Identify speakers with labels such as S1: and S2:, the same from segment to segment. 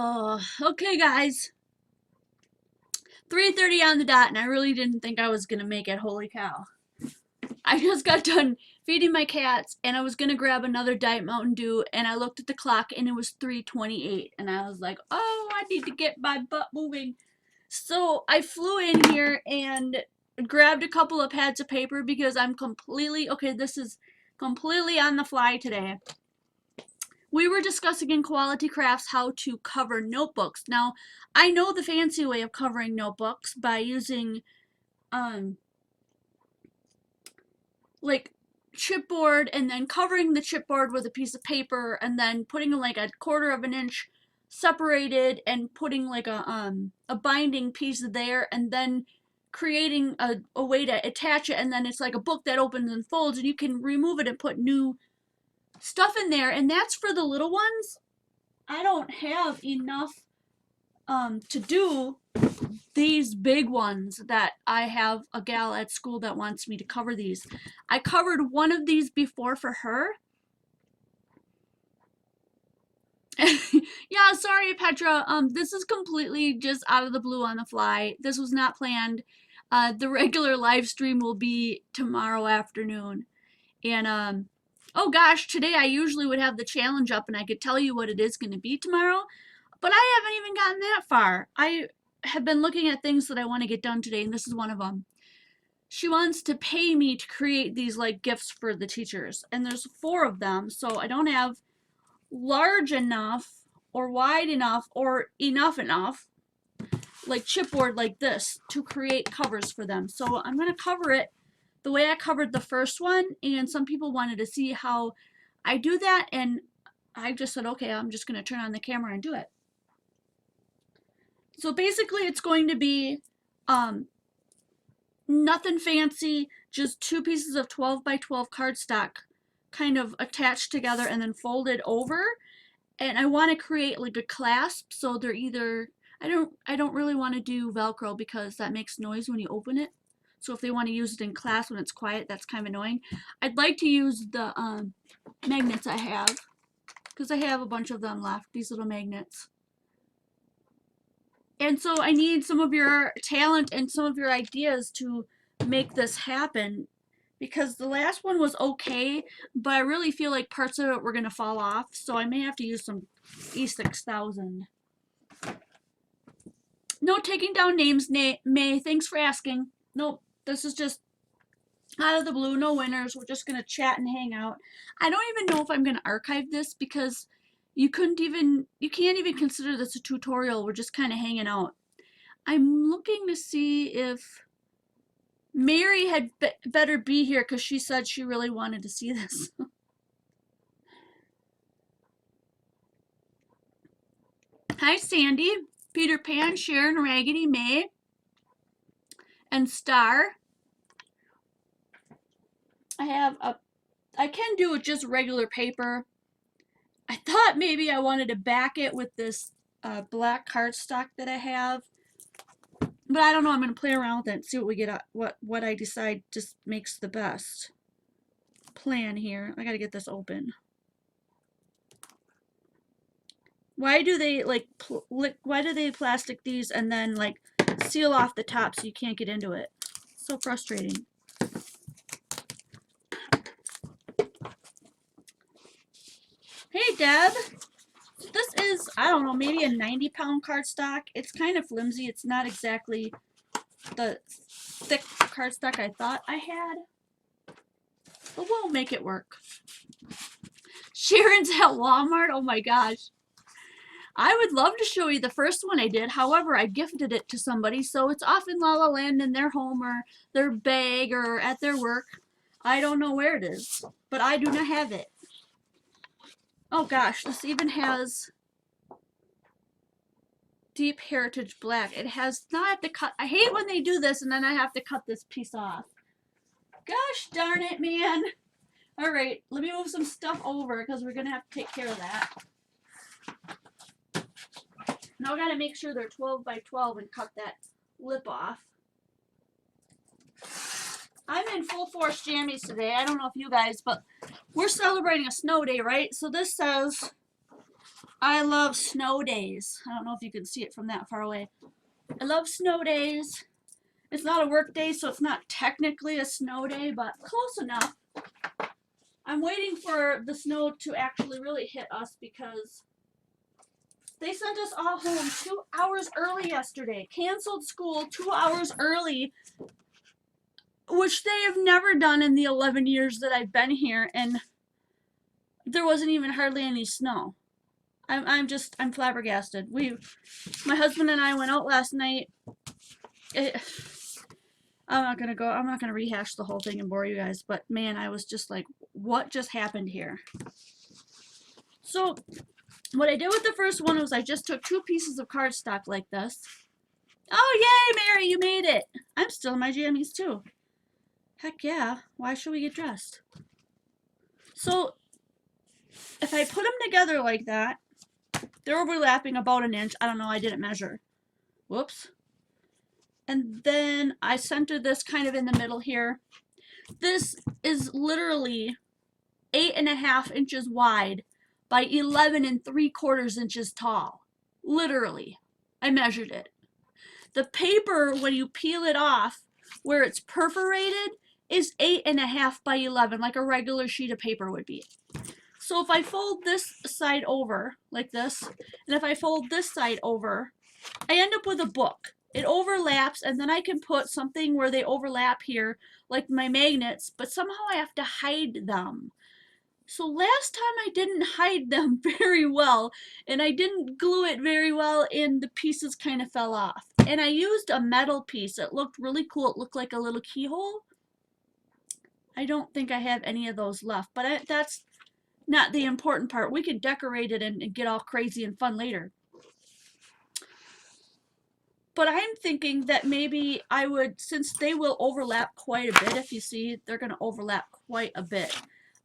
S1: Oh, okay, guys. 3:30 on the dot, and I really didn't think I was gonna make it. Holy cow! I just got done feeding my cats, and I was gonna grab another Diet Mountain Dew, and I looked at the clock, and it was 3:28, and I was like, "Oh, I need to get my butt moving." So I flew in here and grabbed a couple of pads of paper because I'm completely okay. This is completely on the fly today. We were discussing in Quality Crafts how to cover notebooks. Now, I know the fancy way of covering notebooks by using um like chipboard and then covering the chipboard with a piece of paper and then putting like a quarter of an inch separated and putting like a binding piece there and then creating a way to attach it, and then it's like a book that opens and folds and you can remove it and put new stuff in there, and that's for the little ones. I don't have enough to do these big ones that I have a gal at school that wants me to cover these. I covered one of these before for her. Yeah, sorry, Petra. This is completely just out of the blue on the fly. This was not planned. The regular live stream will be tomorrow afternoon. And oh gosh, today I usually would have the challenge up and I could tell you what it is going to be tomorrow, but I haven't even gotten that far. I have been looking at things that I want to get done today, and this is one of them. She wants to pay me to create these like gifts for the teachers, and there's 4 of them, so I don't have large enough or wide enough or enough like chipboard like this to create covers for them. So I'm going to cover it the way I covered the first one, and some people wanted to see how I do that, and I just said, okay, I'm just going to turn on the camera and do it. So basically it's going to be nothing fancy, just 2 pieces of 12 by 12 cardstock kind of attached together and then folded over. And I want to create like a clasp, so they're either, I don't really want to do Velcro because that makes noise when you open it. So if they want to use it in class when it's quiet, that's kind of annoying. I'd like to use the magnets I have, because I have a bunch of them left, these little magnets. And so I need some of your talent and some of your ideas to make this happen, because the last one was okay, but I really feel like parts of it were going to fall off, so I may have to use some E6000. No taking down names, May. Thanks for asking. Nope, this is just out of the blue, no winners. We're just going to chat and hang out. I don't even know if I'm going to archive this because you can't even consider this a tutorial. We're just kind of hanging out. I'm looking to see if Mary had better be here because she said she really wanted to see this. Hi, Sandy, Peter Pan, Sharon, Raggedy, May, and Star. I can do it just regular paper. I thought maybe I wanted to back it with this black cardstock that I have, but I don't know. I'm gonna play around with it and see what we get. What I decide just makes the best plan here. I gotta get this open. Why do they why do they plastic these and then like seal off the top so you can't get into it? So frustrating. Hey, Deb. This is, I don't know, maybe a 90-pound cardstock. It's kind of flimsy. It's not exactly the thick cardstock I thought I had, but we'll make it work. Sharon's at Walmart. Oh my gosh. I would love to show you the first one I did. However, I gifted it to somebody, so it's off in La La Land in their home or their bag or at their work. I don't know where it is, but I do not have it. Oh gosh, this even has deep heritage black. It has, now I have to cut. I hate when they do this and then I have to cut this piece off. Gosh darn it, man. All right, let me move some stuff over because we're gonna have to take care of that. Now I gotta make sure they're 12 by 12 and cut that lip off. I'm in full force jammies today. I don't know if you guys, but we're celebrating a snow day, right? So this says I love snow days. I don't know if you can see it from that far away. I love snow days. It's not a work day, so it's not technically a snow day, but close enough. I'm waiting for the snow to actually really hit us because they sent us all home 2 hours early yesterday. Canceled school 2 hours early, which they have never done in the 11 years that I've been here, and there wasn't even hardly any snow. I'm flabbergasted. My husband and I went out last night. I'm not gonna rehash the whole thing and bore you guys, but man, I was just like, what just happened here? So what I did with the first one was I just took 2 pieces of cardstock like this. Oh yay, Mary, you made it! I'm still in my jammies too. Heck yeah, why should we get dressed? So if I put them together like that, they're overlapping about an inch. I don't know, I didn't measure. Whoops. And then I centered this kind of in the middle here. This is literally 8.5 inches wide by 11 3/4 inches tall. Literally. I measured it. The paper, when you peel it off, where it's perforated, is 8.5 by 11, like a regular sheet of paper would be. So if I fold this side over, like this, and if I fold this side over, I end up with a book. It overlaps, and then I can put something where they overlap here, like my magnets, but somehow I have to hide them. So last time I didn't hide them very well, and I didn't glue it very well, and the pieces kind of fell off. And I used a metal piece. It looked really cool. It looked like a little keyhole. I don't think I have any of those left, but that's not the important part. We can decorate it and get all crazy and fun later. But I'm thinking that maybe I would, since they will overlap quite a bit, if you see, they're going to overlap quite a bit.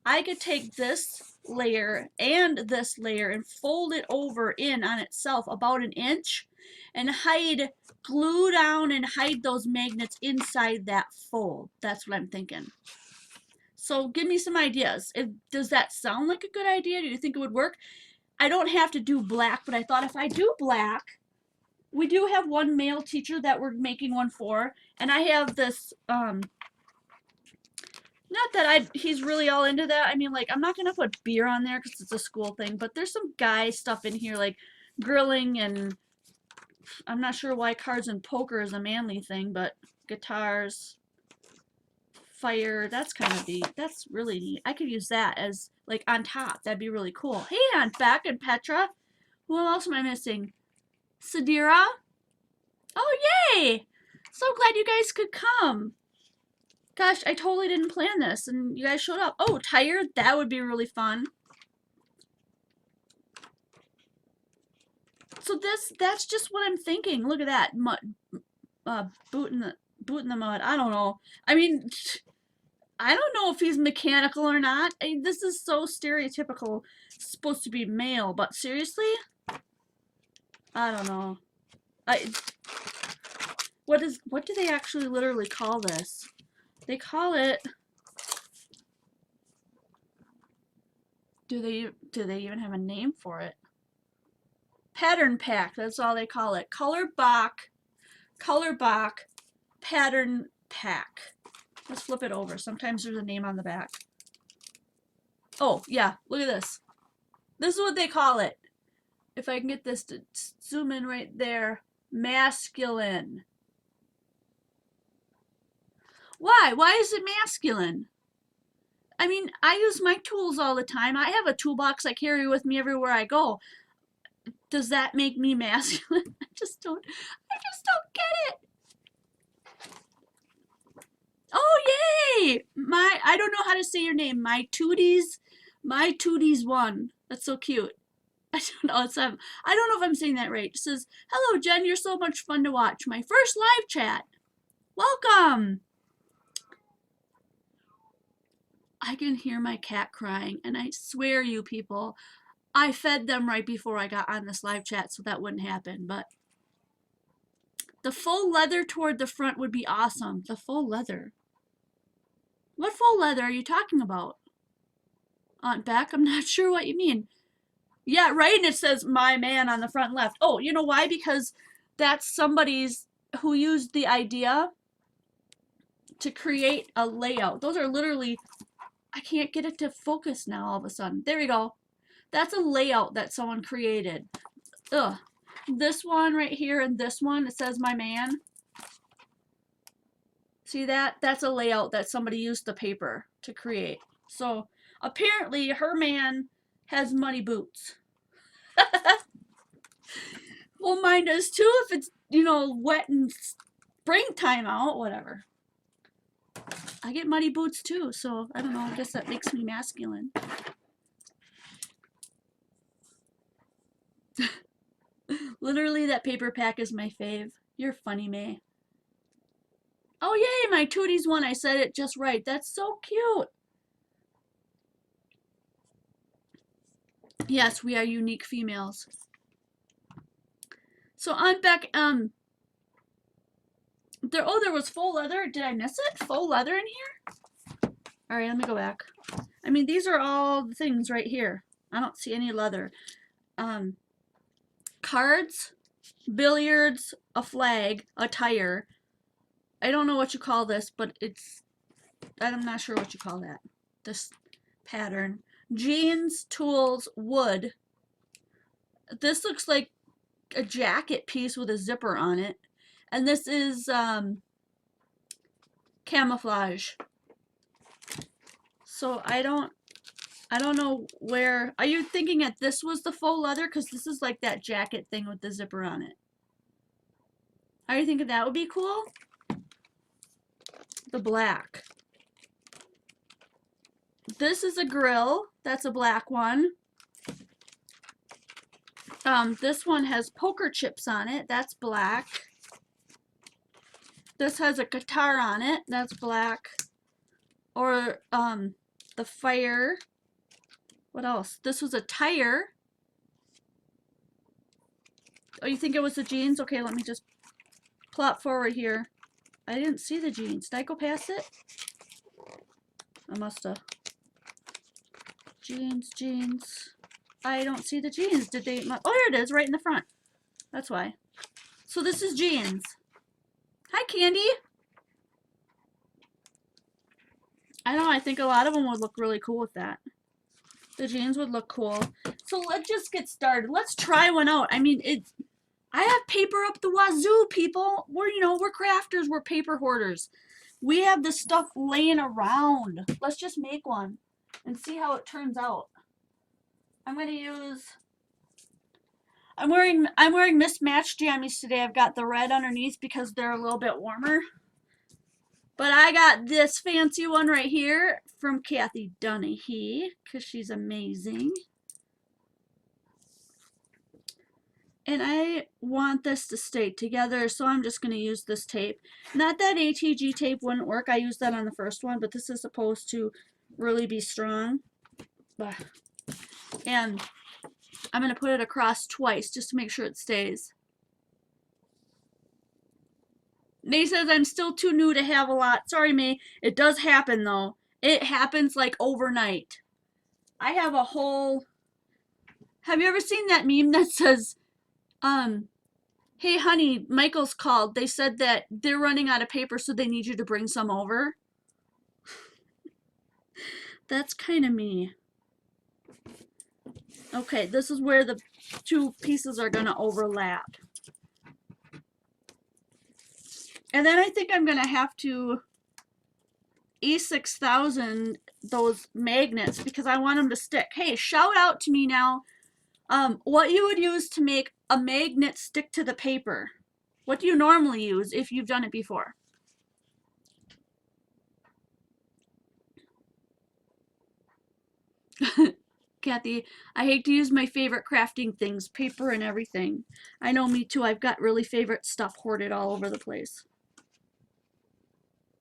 S1: I could take this layer and this layer and fold it over in on itself about an inch and glue down and hide those magnets inside that fold. That's what I'm thinking. So give me some ideas. Does that sound like a good idea? Do you think it would work? I don't have to do black, but I thought if I do black, we do have one male teacher that we're making one for, and I have this, not that he's really all into that. I mean, like, I'm not going to put beer on there because it's a school thing, but there's some guy stuff in here, like grilling, and I'm not sure why cards and poker is a manly thing, but guitars, fire, that's really neat. I could use that as, like, on top. That'd be really cool. Hey, Aunt Beck and Petra. Who else am I missing? Sadira? Oh, yay! So glad you guys could come. Gosh, I totally didn't plan this, and you guys showed up. Oh, tired? That would be really fun. So that's just what I'm thinking. Look at that. Boot in the mud. I don't know. I mean, I don't know if he's mechanical or not. This is so stereotypical. It's supposed to be male, but seriously? I don't know. What do they actually literally call this? They call it, do they even have a name for it? Pattern pack, that's all they call it. Color Bach pattern pack. Let's flip it over. Sometimes there's a name on the back. Oh, yeah, look at this. This is what they call it. If I can get this to zoom in right there. Masculine. Why? Why is it masculine? I mean, I use my tools all the time. I have a toolbox I carry with me everywhere I go. Does that make me masculine? I just don't get it. Oh, yay! I don't know how to say your name. My Tooties 1. That's so cute. I don't know. I don't know if I'm saying that right. It says, "Hello, Jen. You're so much fun to watch. My first live chat. Welcome." I can hear my cat crying, and I swear you people, I fed them right before I got on this live chat, so that wouldn't happen. But the full leather toward the front would be awesome. The full leather. What full leather are you talking about? Aunt Beck, I'm not sure what you mean. Yeah, right. And it says my man on the front left. Oh, you know why? Because that's somebody's who used the idea to create a layout. Those are literally, I can't get it to focus now all of a sudden. There we go. That's a layout that someone created. Ugh. This one right here and this one, it says my man. See that? That's a layout that somebody used the paper to create. So apparently her man has muddy boots. Well, mine does too if it's, you know, wet and springtime out, whatever. I get muddy boots too, so I don't know, I guess that makes me masculine. Literally, that paper pack is my fave. You're funny, May. Oh, yay, my Tooties one. I said it just right. That's so cute. Yes, we are unique females. So I'm back, there was faux leather. Did I miss it? Faux leather in here? All right, let me go back. I mean, these are all the things right here. I don't see any leather. Cards, billiards, a flag, a tire. I don't know what you call this, but I'm not sure what you call that. This pattern. Jeans, tools, wood. This looks like a jacket piece with a zipper on it. And this is camouflage. So I don't know where. Are you thinking that this was the faux leather? Because this is like that jacket thing with the zipper on it. Are you thinking that would be cool? The black. This is a grill. That's a black one. This one has poker chips on it. That's black. This has a guitar on it. That's black. Or the fire. What else? This was a tire. Oh, you think it was the jeans? Okay, let me just plop forward here. I didn't see the jeans. Did I go past it? I must have. Jeans. I don't see the jeans. Did they? Oh, there it is, right in the front. That's why. So this is jeans. Hi, Candy. I don't know. I think a lot of them would look really cool with that. The jeans would look cool. So let's just get started. Let's try one out. I mean, I have paper up the wazoo, people. We're crafters. We're paper hoarders. We have this stuff laying around. Let's just make one and see how it turns out. I'm wearing mismatched jammies today. I've got the red underneath because they're a little bit warmer. But I got this fancy one right here from Kathy Dunahee because she's amazing. And I want this to stay together, so I'm just going to use this tape. Not that ATG tape wouldn't work. I used that on the first one, but this is supposed to really be strong. And I'm going to put it across twice just to make sure it stays. May says I'm still too new to have a lot. Sorry, May. It does happen, though. It happens like overnight. I have a whole... Have you ever seen that meme that says, hey, honey, Michael's called. They said that they're running out of paper, so they need you to bring some over? That's kind of me. Okay, this is where the two pieces are going to overlap. And then I think I'm going to have to E6000 those magnets because I want them to stick. Hey, shout out to me now what you would use to make a magnet stick to the paper. What do you normally use if you've done it before? Kathy, I hate to use my favorite crafting things, paper and everything. I know, me too. I've got really favorite stuff hoarded all over the place.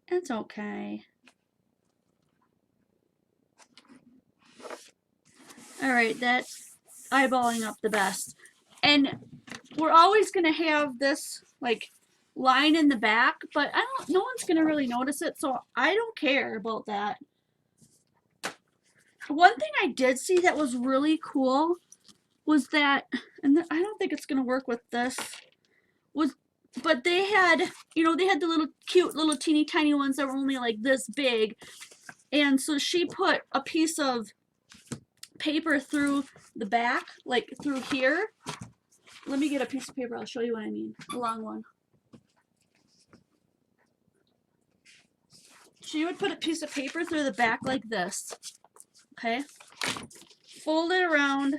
S1: It's okay. Alright, that's eyeballing up the best. And we're always going to have this, like, line in the back, but no one's going to really notice it, so I don't care about that. One thing I did see that was really cool was that, and I don't think it's gonna work with this, was, but they had, they had the little cute little teeny tiny ones that were only like this big, and so she put a piece of paper through the back, like through here. Let me get a piece of paper, I'll show you what I mean, a long one. She would put a piece of paper through the back like this, okay? Fold it around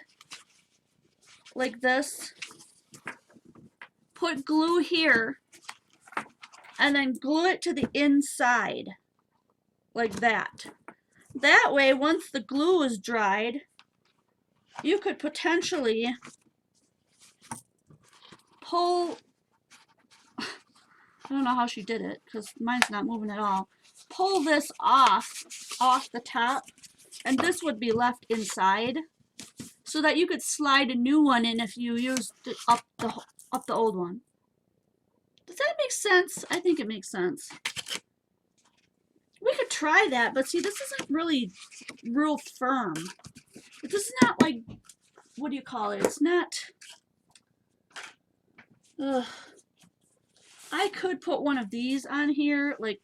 S1: like this, put glue here, and then glue it to the inside, like that. That way, once the glue is dried, you could potentially pull, I don't know how she did it, because mine's not moving at all, pull this off the top, and this would be left inside, so that you could slide a new one in if you used it up the old one. Does that make sense? I think it makes sense. We could try that, but see, this isn't really real firm. This is not like, what do you call it? It's not, I could put one of these on here, like,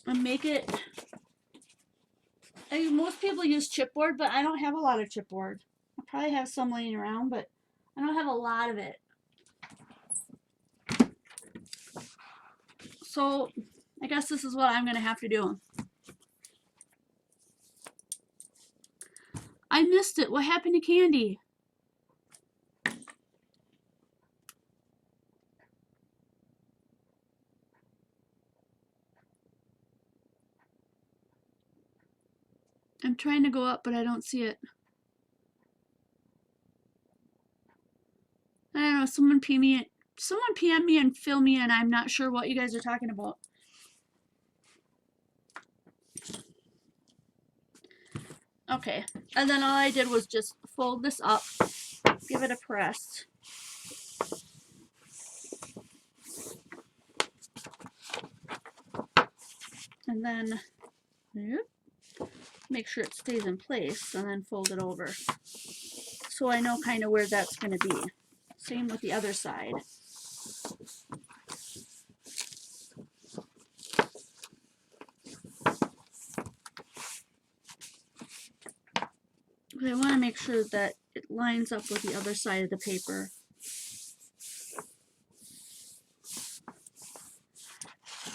S1: and make it, I mean, most people use chipboard, but I don't have a lot of chipboard. I probably have some laying around, but I don't have a lot of it. So I guess this is what I'm gonna have to do. I missed it. What happened to Candy? I'm trying to go up, but I don't see it. I don't know. Someone PM me and fill me in. I'm not sure what you guys are talking about. Okay, and then all I did was just fold this up, give it a press. And then make sure it stays in place, and then fold it over. So I know kind of where that's going to be. Same with the other side. But I want to make sure that it lines up with the other side of the paper.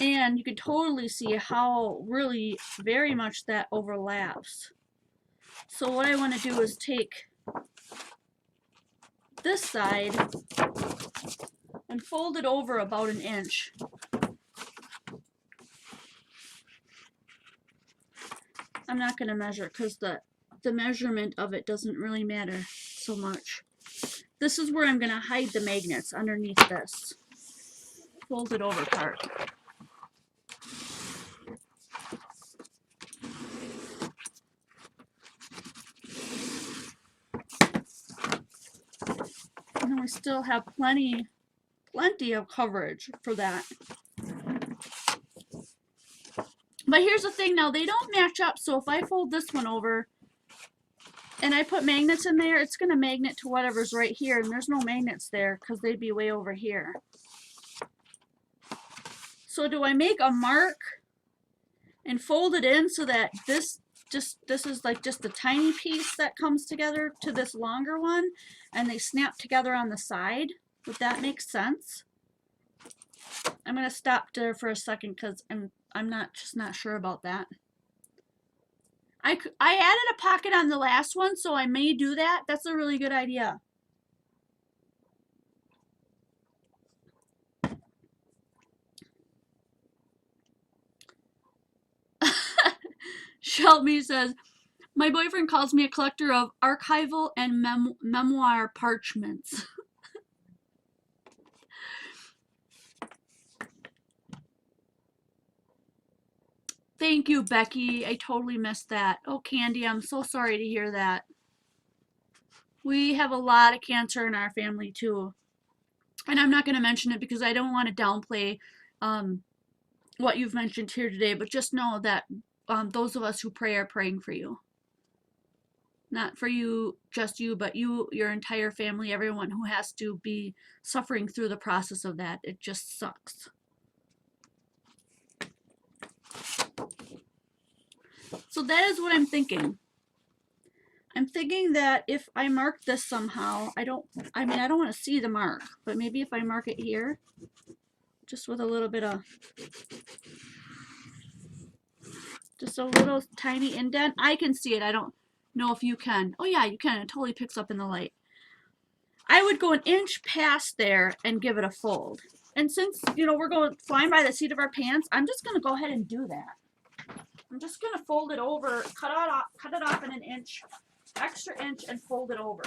S1: And you can totally see how really very much that overlaps. So what I want to do is take this side and fold it over about an inch. I'm not going to measure because the measurement of it doesn't really matter so much. This is where I'm going to hide the magnets underneath this folded over part. And we still have plenty of coverage for that. But here's the thing now, they don't match up, so if I fold this one over and I put magnets in there, it's going to magnet to whatever's right here, and there's no magnets there because they'd be way over here. So do I make a mark and fold it in so that this is like just a tiny piece that comes together to this longer one, and they snap together on the side? Would that make sense? I'm going to stop there for a second because I'm just not sure about that. I added a pocket on the last one, so I may do that. That's a really good idea. Shelby says, my boyfriend calls me a collector of archival and memoir parchments. Thank you, Becky. I totally missed that. Oh, Candy, I'm so sorry to hear that. We have a lot of cancer in our family, too. And I'm not going to mention it because I don't want to downplay what you've mentioned here today, but just know that those of us who pray are praying for you. Not for you, just you, but you, your entire family, everyone who has to be suffering through the process of that. It just sucks. So that is what I'm thinking. I'm thinking that if I mark this somehow, I don't want to see the mark, but maybe if I mark it here, just with a little bit of, just a little tiny indent, I can see it. I don't know if you can. Oh yeah, you can. It totally picks up in the light. I would go an inch past there and give it a fold. And since, you know, we're going flying by the seat of our pants, I'm just going to go ahead and do that. I'm just going to fold it over, cut it off in an inch, extra inch, and fold it over.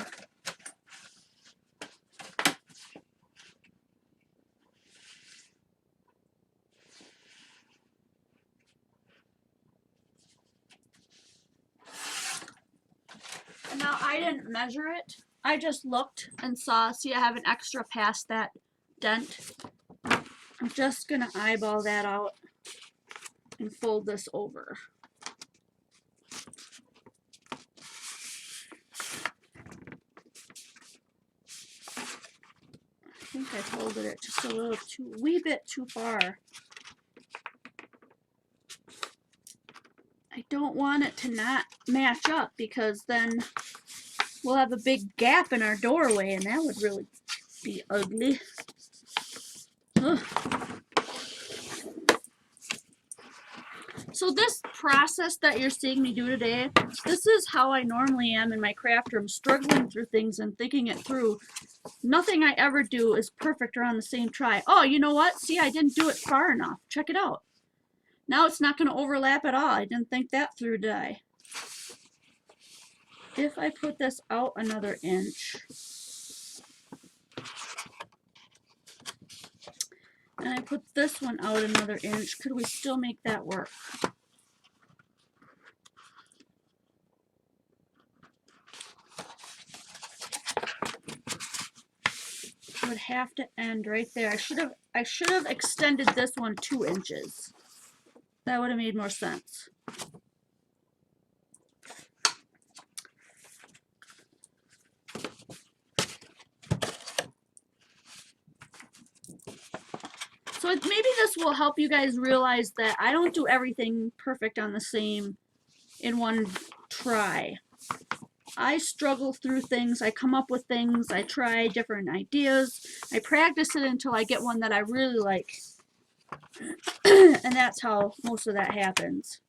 S1: And now I didn't measure it. I just looked and saw, see I have an extra past that dent. I'm just going to eyeball that out and fold this over. I think I folded it just a wee bit too far. I don't want it to not match up because then we'll have a big gap in our doorway and that would really be ugly. Ugh. So this process that you're seeing me do today, this is how I normally am in my craft room, struggling through things and thinking it through. Nothing I ever do is perfect or on the same try. Oh, you know what? See, I didn't do it far enough. Check it out. Now it's not going to overlap at all. I didn't think that through, did I? If I put this out another inch, and I put this one out another inch, could we still make that work? It would have to end right there. I should have extended this one 2 inches. That would have made more sense. So maybe this will help you guys realize that I don't do everything perfect on the same in one try. I struggle through things, I come up with things, I try different ideas, I practice it until I get one that I really like. And that's how most of that happens.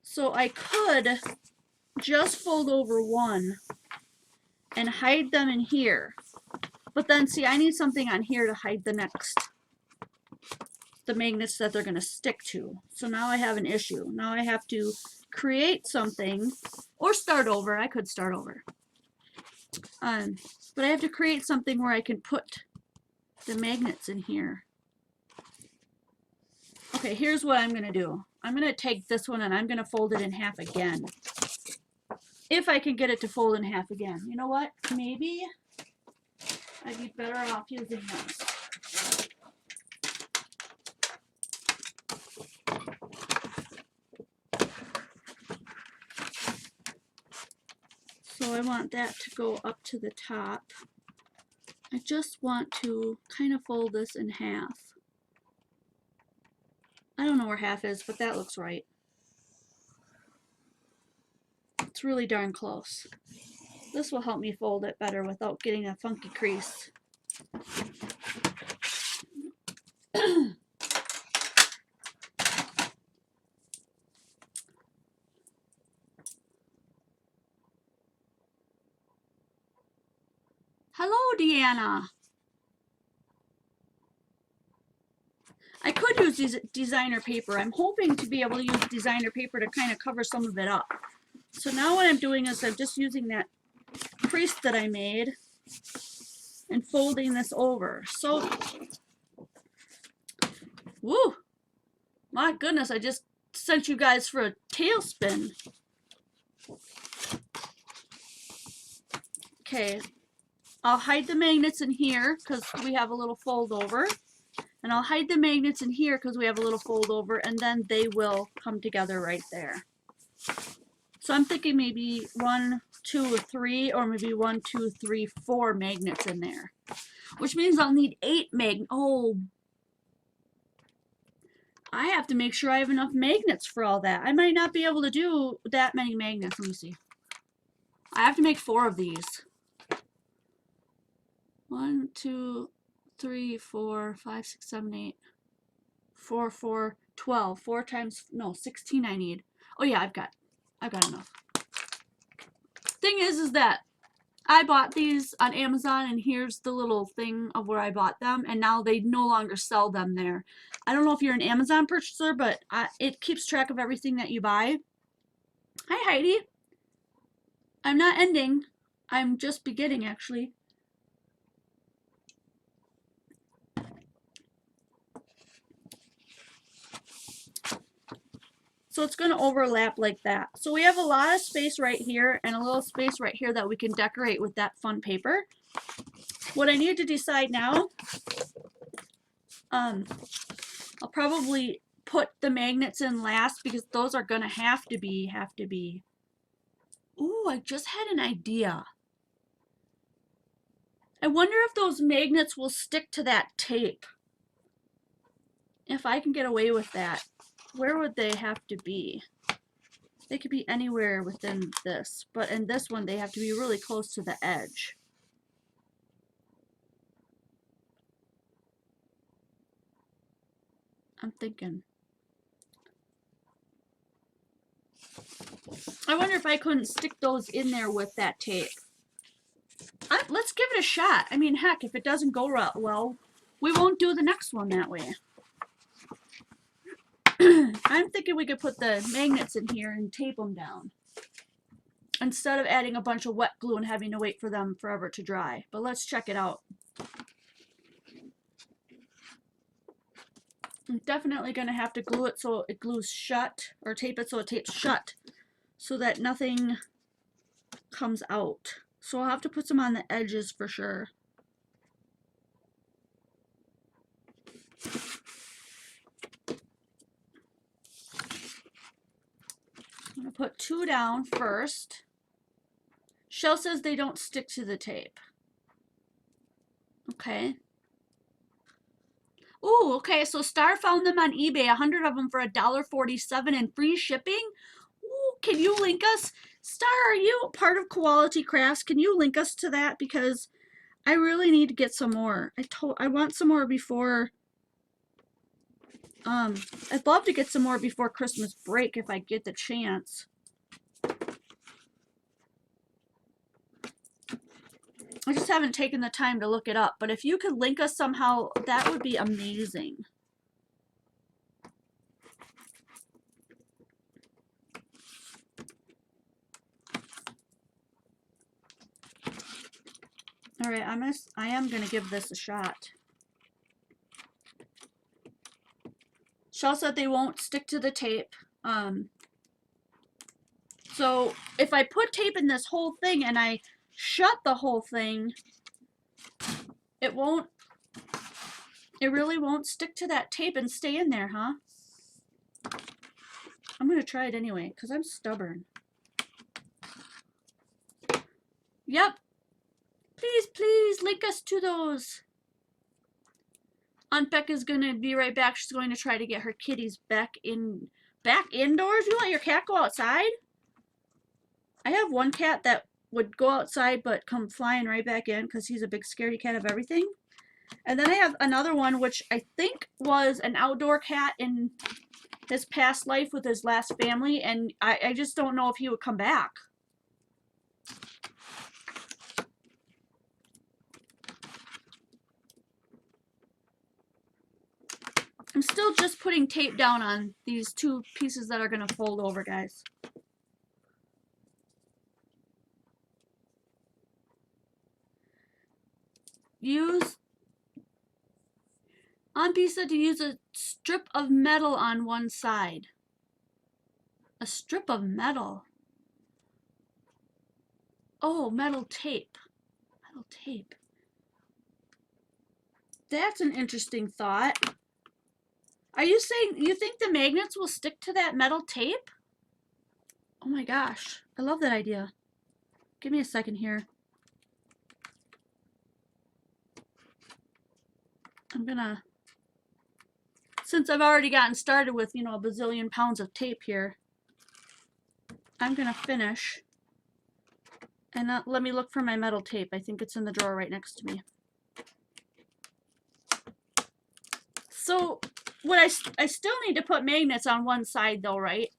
S1: So I could just fold over one and hide them in here. But then see, I need something on here to hide the magnets that they're going to stick to. So now I have an issue. Now I have to create something or start over. I could start over. But I have to create something where I can put the magnets in here. Okay, here's what I'm going to do. I'm going to take this one and I'm going to fold it in half again. If I can get it to fold in half again. You know what? Maybe I'd be better off using this. So I want that to go up to the top. I just want to kind of fold this in half. I don't know where half is, but that looks right. It's really darn close. This will help me fold it better without getting a funky crease. Hello, Deanna. I could use designer paper. I'm hoping to be able to use designer paper to kind of cover some of it up. So now what I'm doing is I'm just using that crease that I made and folding this over. So, woo, my goodness, I just sent you guys for a tailspin. Okay, I'll hide the magnets in here because we have a little fold over. And I'll hide the magnets in here because we have a little fold over, and then they will come together right there. So I'm thinking maybe 1, 2, 3, or maybe 1, 2, 3, 4 magnets in there. Which means I'll need 8 magnets. Oh, I have to make sure I have enough magnets for all that. I might not be able to do that many magnets. Let me see. I have to make 4 of these. 1, 2, 3, 4, 5, 6, 7, 8. 4, 4, 12. 4 times, no, 16 I need. Oh yeah, I've got enough. Thing is that I bought these on Amazon, and here's the little thing of where I bought them, and now they no longer sell them there. I don't know if you're an Amazon purchaser, but it keeps track of everything that you buy. Hi, Heidi. I'm not ending. I'm just beginning, actually. So it's going to overlap like that. So we have a lot of space right here and a little space right here that we can decorate with that fun paper. What I need to decide now, I'll probably put the magnets in last because those are going to have to be. Ooh, I just had an idea. I wonder if those magnets will stick to that tape. If I can get away with that, where would they have to be? They could be anywhere within this, but in this one they have to be really close to the edge. I'm thinking. I wonder if I couldn't stick those in there with that tape. Let's give it a shot. I mean, heck, if it doesn't go well, we won't do the next one that way. I'm thinking we could put the magnets in here and tape them down, instead of adding a bunch of wet glue and having to wait for them forever to dry. But let's check it out. I'm definitely going to have to glue it so it glues shut, or tape it so it tapes shut, so that nothing comes out. So I'll have to put some on the edges for sure. I'm going to put 2 down first. Shell says they don't stick to the tape. Okay. Ooh, okay, so Star found them on eBay, 100 of them for $1.47 and free shipping. Ooh, can you link us? Star, are you part of Quality Crafts? Can you link us to that? Because I really need to get some more. I want some more before, I'd love to get some more before Christmas break if I get the chance. I just haven't taken the time to look it up, but if you could link us somehow, that would be amazing. All right, I am gonna give this a shot. Shell said they won't stick to the tape. So if I put tape in this whole thing and I shut the whole thing, it really won't stick to that tape and stay in there, huh? I'm gonna try it anyway, because I'm stubborn. Yep. Please link us to those. Aunt Becca's gonna be right back. She's going to try to get her kitties back indoors. You let your cat go outside? I have one cat that would go outside but come flying right back in because he's a big scaredy cat of everything. And then I have another one which I think was an outdoor cat in his past life with his last family, and I just don't know if he would come back. I'm still just putting tape down on these 2 pieces that are going to fold over, guys. Aunt B said to use a strip of metal on one side. A strip of metal. Oh, metal tape. Metal tape. That's an interesting thought. Are you saying you think the magnets will stick to that metal tape? Oh my gosh, I love that idea. Give me a second here. I'm gonna, since I've already gotten started with, you know, a bazillion pounds of tape here, I'm gonna finish. And let me look for my metal tape. I think it's in the drawer right next to me. So what I still need to put magnets on one side though, right?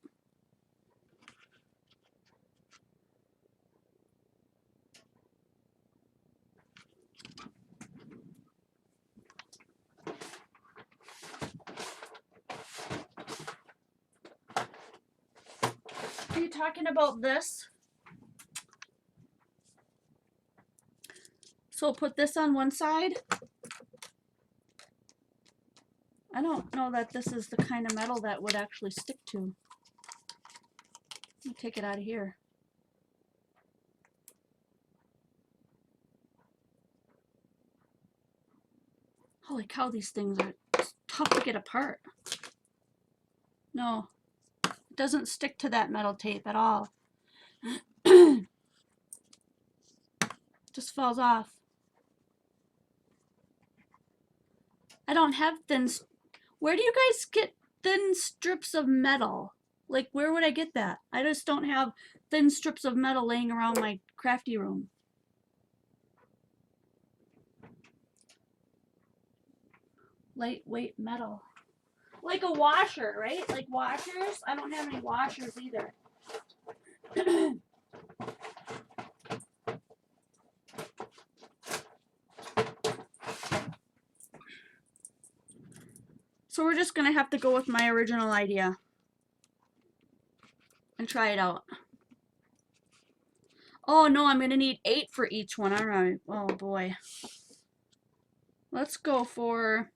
S1: Are you talking about this? So put this on one side. I don't know that this is the kind of metal that would actually stick to. Let me take it out of here. Holy cow, these things are tough to get apart. No, it doesn't stick to that metal tape at all. Just falls off. I don't have thin. Where do you guys get thin strips of metal? Like, where would I get that? I just don't have thin strips of metal laying around my crafty room. Lightweight metal. Like a washer, right? Like washers? I don't have any washers either. So we're just gonna have to go with my original idea and try it out. Oh no, I'm gonna need 8 for each one, aren't I? Oh boy. Let's go for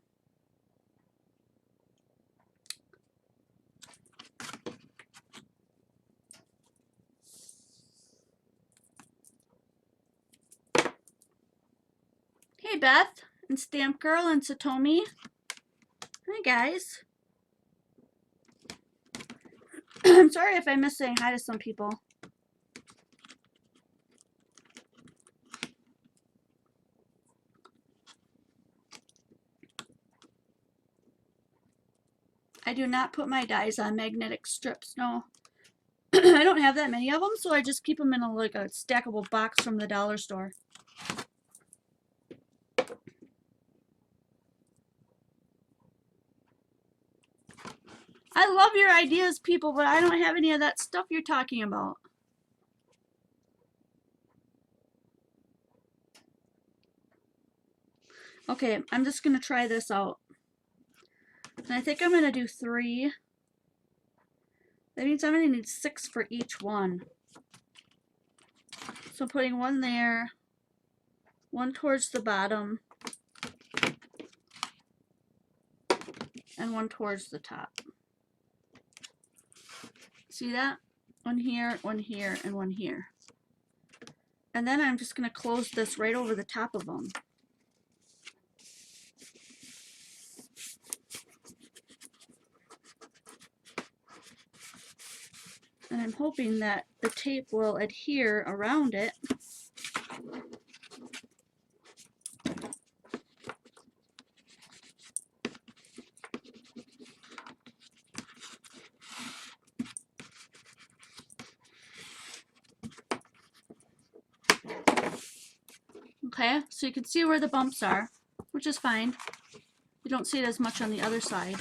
S1: Hey Beth and Stamp Girl and Satomi. Hi guys. I'm sorry if I missed saying hi to some people. I do not put my dies on magnetic strips, no. I don't have that many of them, so I just keep them in like a stackable box from the dollar store. I love your ideas, people, but I don't have any of that stuff you're talking about. Okay, I'm just going to try this out. And I think I'm going to do 3. That means I'm going to need 6 for each one. So putting one there, one towards the bottom, and one towards the top. See that? One here, and one here. And then I'm just going to close this right over the top of them. And I'm hoping that the tape will adhere around it. Okay, so you can see where the bumps are, which is fine. You don't see it as much on the other side.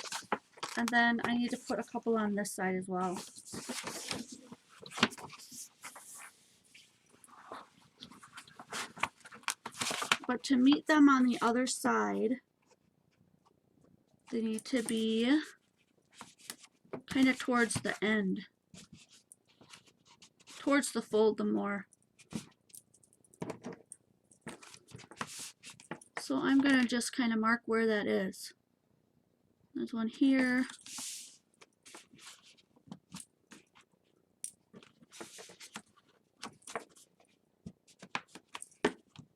S1: And then I need to put a couple on this side as well. But to meet them on the other side, they need to be kind of towards the end. Towards the fold, the more. So I'm going to just kind of mark where that is. There's one here.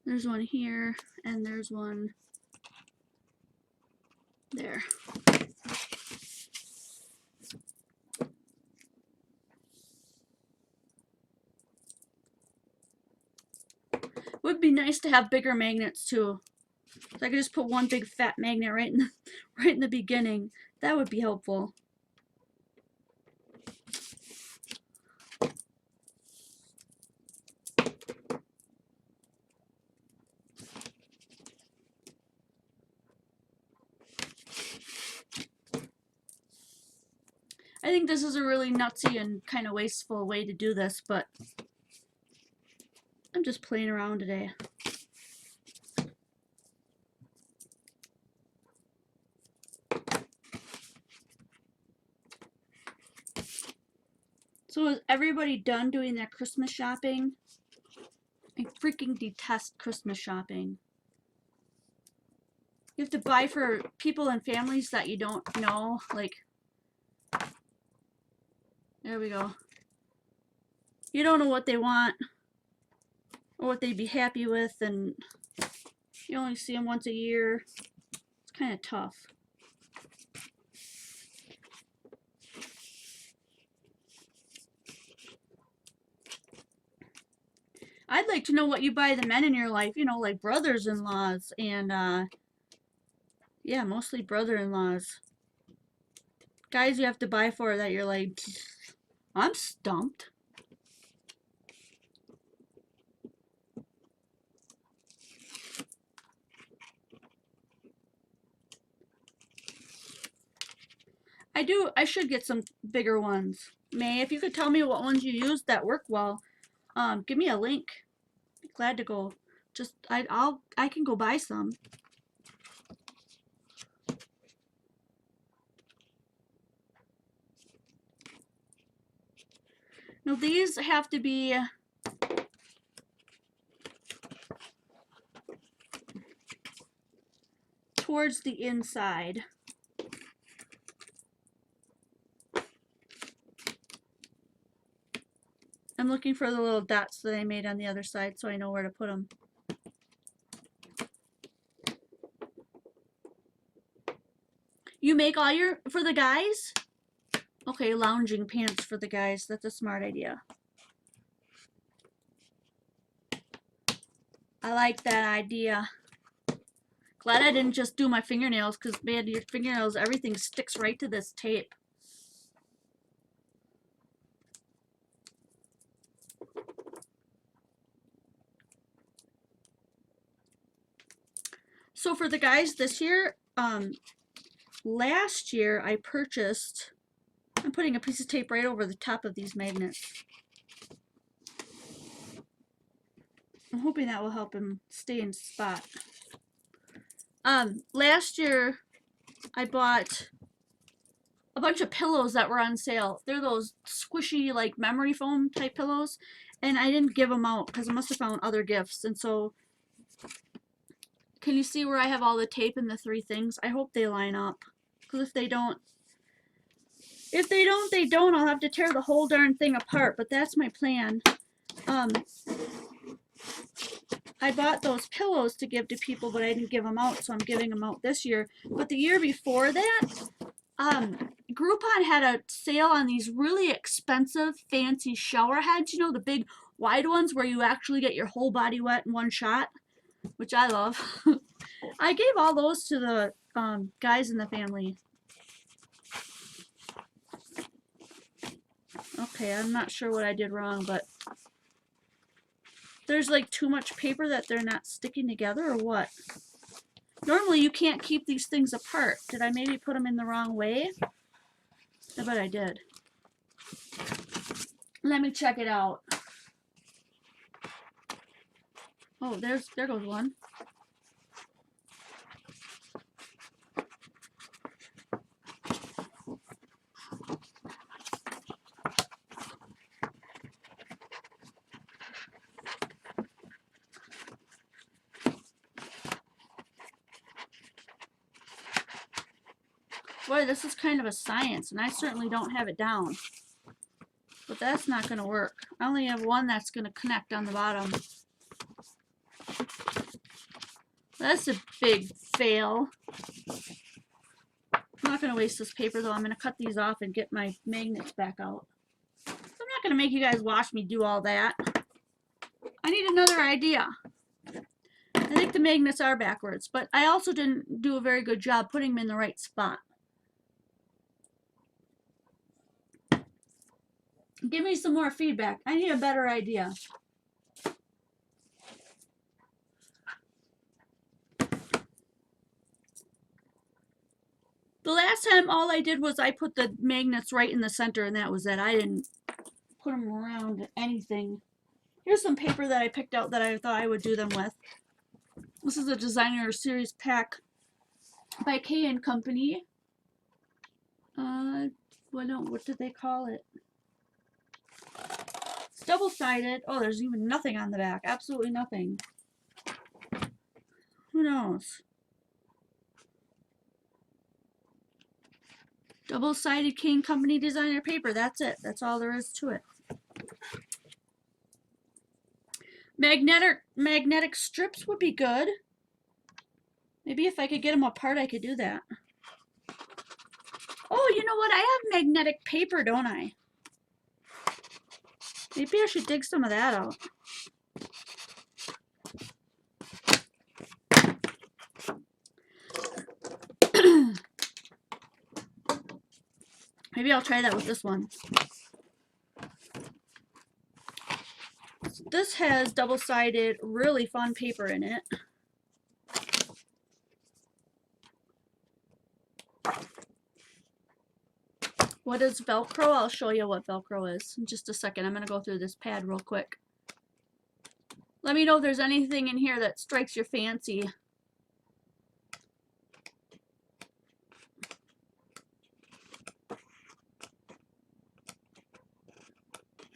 S1: There's one here, and there's one there. be nice to have bigger magnets too. So I could just put one big fat magnet right in the beginning. That would be helpful. I think this is a really nutsy and kind of wasteful way to do this, but I'm just playing around today. So is everybody done doing their Christmas shopping? I freaking detest Christmas shopping. You have to buy for people and families that you don't know. Like, there we go. You don't know what they want or what they'd be happy with, and you only see them once a year. It's kind of tough. I'd like to know what you buy the men in your life, you know, like brothers-in-laws and, yeah, mostly brother-in-laws. Guys you have to buy for that you're like, I'm stumped. I should get some bigger ones. May, if you could tell me what ones you use that work well, give me a link. Be glad to go. Just I can go buy some. Now these have to be towards the inside. I'm looking for the little dots that I made on the other side so I know where to put them. You make all your, for the guys? Okay, lounging pants for the guys. That's a smart idea. I like that idea. Glad I didn't just do my fingernails, because man, your fingernails, everything sticks right to this tape. So for the guys this year, last year I purchased, I'm putting a piece of tape right over the top of these magnets. I'm hoping that will help him stay in spot. Last year I bought a bunch of pillows that were on sale. They're those squishy like memory foam type pillows, and I didn't give them out because I must have found other gifts. And so, can you see where I have all the tape and the three things? I hope they line up, because if they don't, they don't. I'll have to tear the whole darn thing apart. But that's my plan. I bought those pillows to give to people, but I didn't give them out, so I'm giving them out this year. But the year before that, Groupon had a sale on these really expensive, fancy shower heads. You know, the big, wide ones where you actually get your whole body wet in one shot, which I love. I gave all those to the guys in the family. Okay, I'm not sure what I did wrong, but there's like too much paper that they're not sticking together, or what? Normally you can't keep these things apart. Did I maybe put them in the wrong way? I bet I did. Let me check it out. Oh, there goes one. Boy, this is kind of a science, and I certainly don't have it down. But that's not going to work. I only have one that's going to connect on the bottom. That's a big fail. I'm not going to waste this paper, though. I'm going to cut these off and get my magnets back out. I'm not going to make you guys watch me do all that. I need another idea. the magnets are backwards, but I also didn't do a very good job putting them in the right spot. Give me some more feedback. I need a better idea. The last time all I did was I put the magnets right in the center and that was it. I didn't put them around anything. Here's some paper that I picked out that I thought I would do them with. This is a designer series pack by K & Company. What did they call it? It's double-sided. Oh, there's even nothing on the back. Absolutely nothing. Who knows? Double-sided K & Company designer paper. That's it. That's all there is to it. Magnetic strips would be good. Maybe if I could get them apart, I could do that. Oh, you know what? I have magnetic paper, don't I? Maybe I should dig some of that out. Maybe I'll try that with this one. This has double-sided, really fun paper in it. What is Velcro? I'll show you what Velcro is in just a second. I'm going to go through this pad real quick. Let me know if there's anything in here that strikes your fancy. I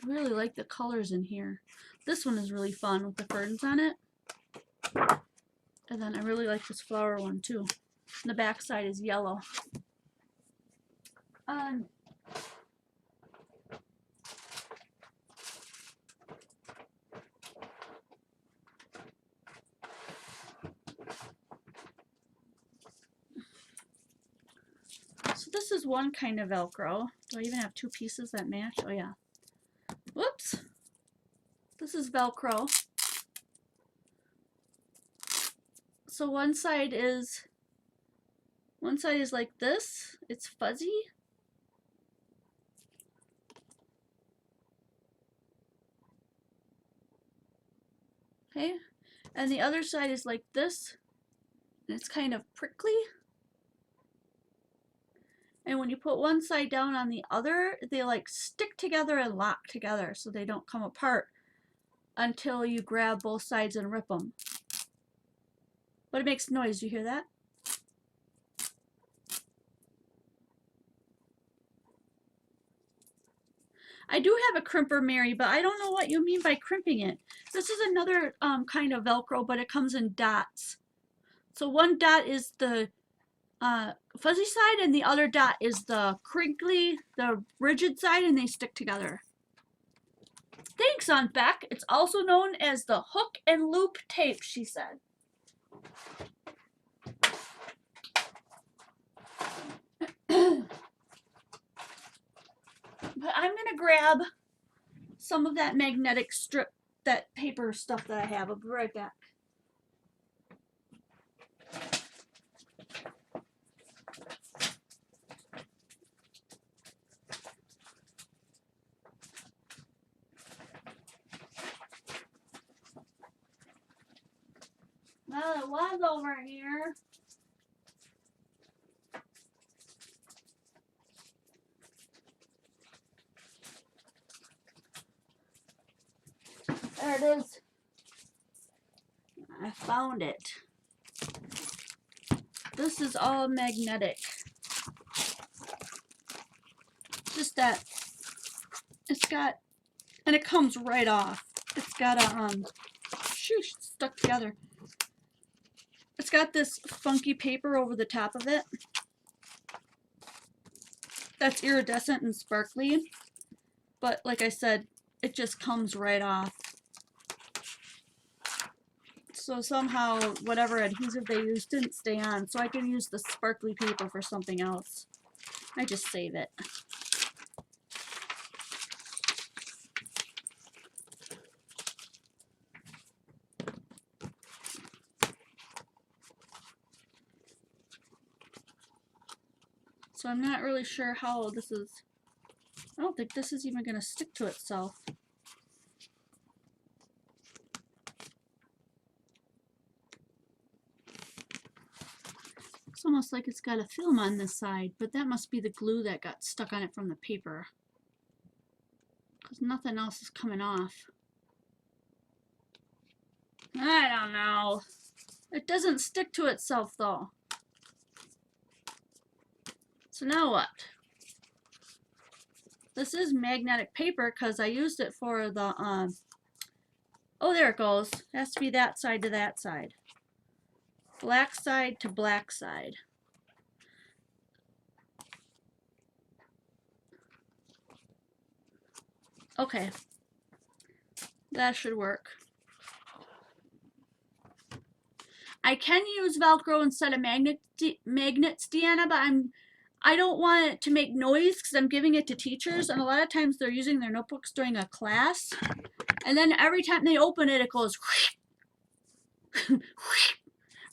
S1: really like the colors in here. This one is really fun with the ferns on it. And then I really like this flower one too. And the back side is yellow. So this is one kind of Velcro. Do I even have two pieces that match? Oh yeah. Whoops. This is Velcro. So one side is like this. It's fuzzy. Okay. And the other side is like this. And it's kind of prickly. And when you put one side down on the other, they like stick together and lock together so they don't come apart until you grab both sides and rip them. But it makes noise. You hear that? I do have a crimper, Mary, but I don't know what you mean by crimping it. This is another kind of Velcro, but it comes in dots. So one dot is the fuzzy side and the other dot is the crinkly, the rigid side, and they stick together. Thanks, Aunt Beck. It's also known as the hook and loop tape, she said. But I'm going to grab some of that magnetic strip, that paper stuff that I have. I'll be right back. Well, it was over here. There it is. I found it. This is all magnetic. Just that it's got, and it comes right off. It's got a shoosh, stuck together. It's got this funky paper over the top of it that's iridescent and sparkly, but like I said, it just comes right off. So somehow whatever adhesive they used didn't stay on, so I can use the sparkly paper for something else. I just save it. So I'm not really sure how this is. I don't think this is even going to stick to itself. It's almost like it's got a film on this side, but that must be the glue that got stuck on it from the paper. Because nothing else is coming off. I don't know. It doesn't stick to itself though. So now what? This is magnetic paper because I used it for the, oh, there it goes. It has to be that side to that side. Black side to black side. Okay. That should work. I can use Velcro instead of magnets, Deanna, but I don't want it to make noise because I'm giving it to teachers, and a lot of times they're using their notebooks during a class, and then every time they open it, it goes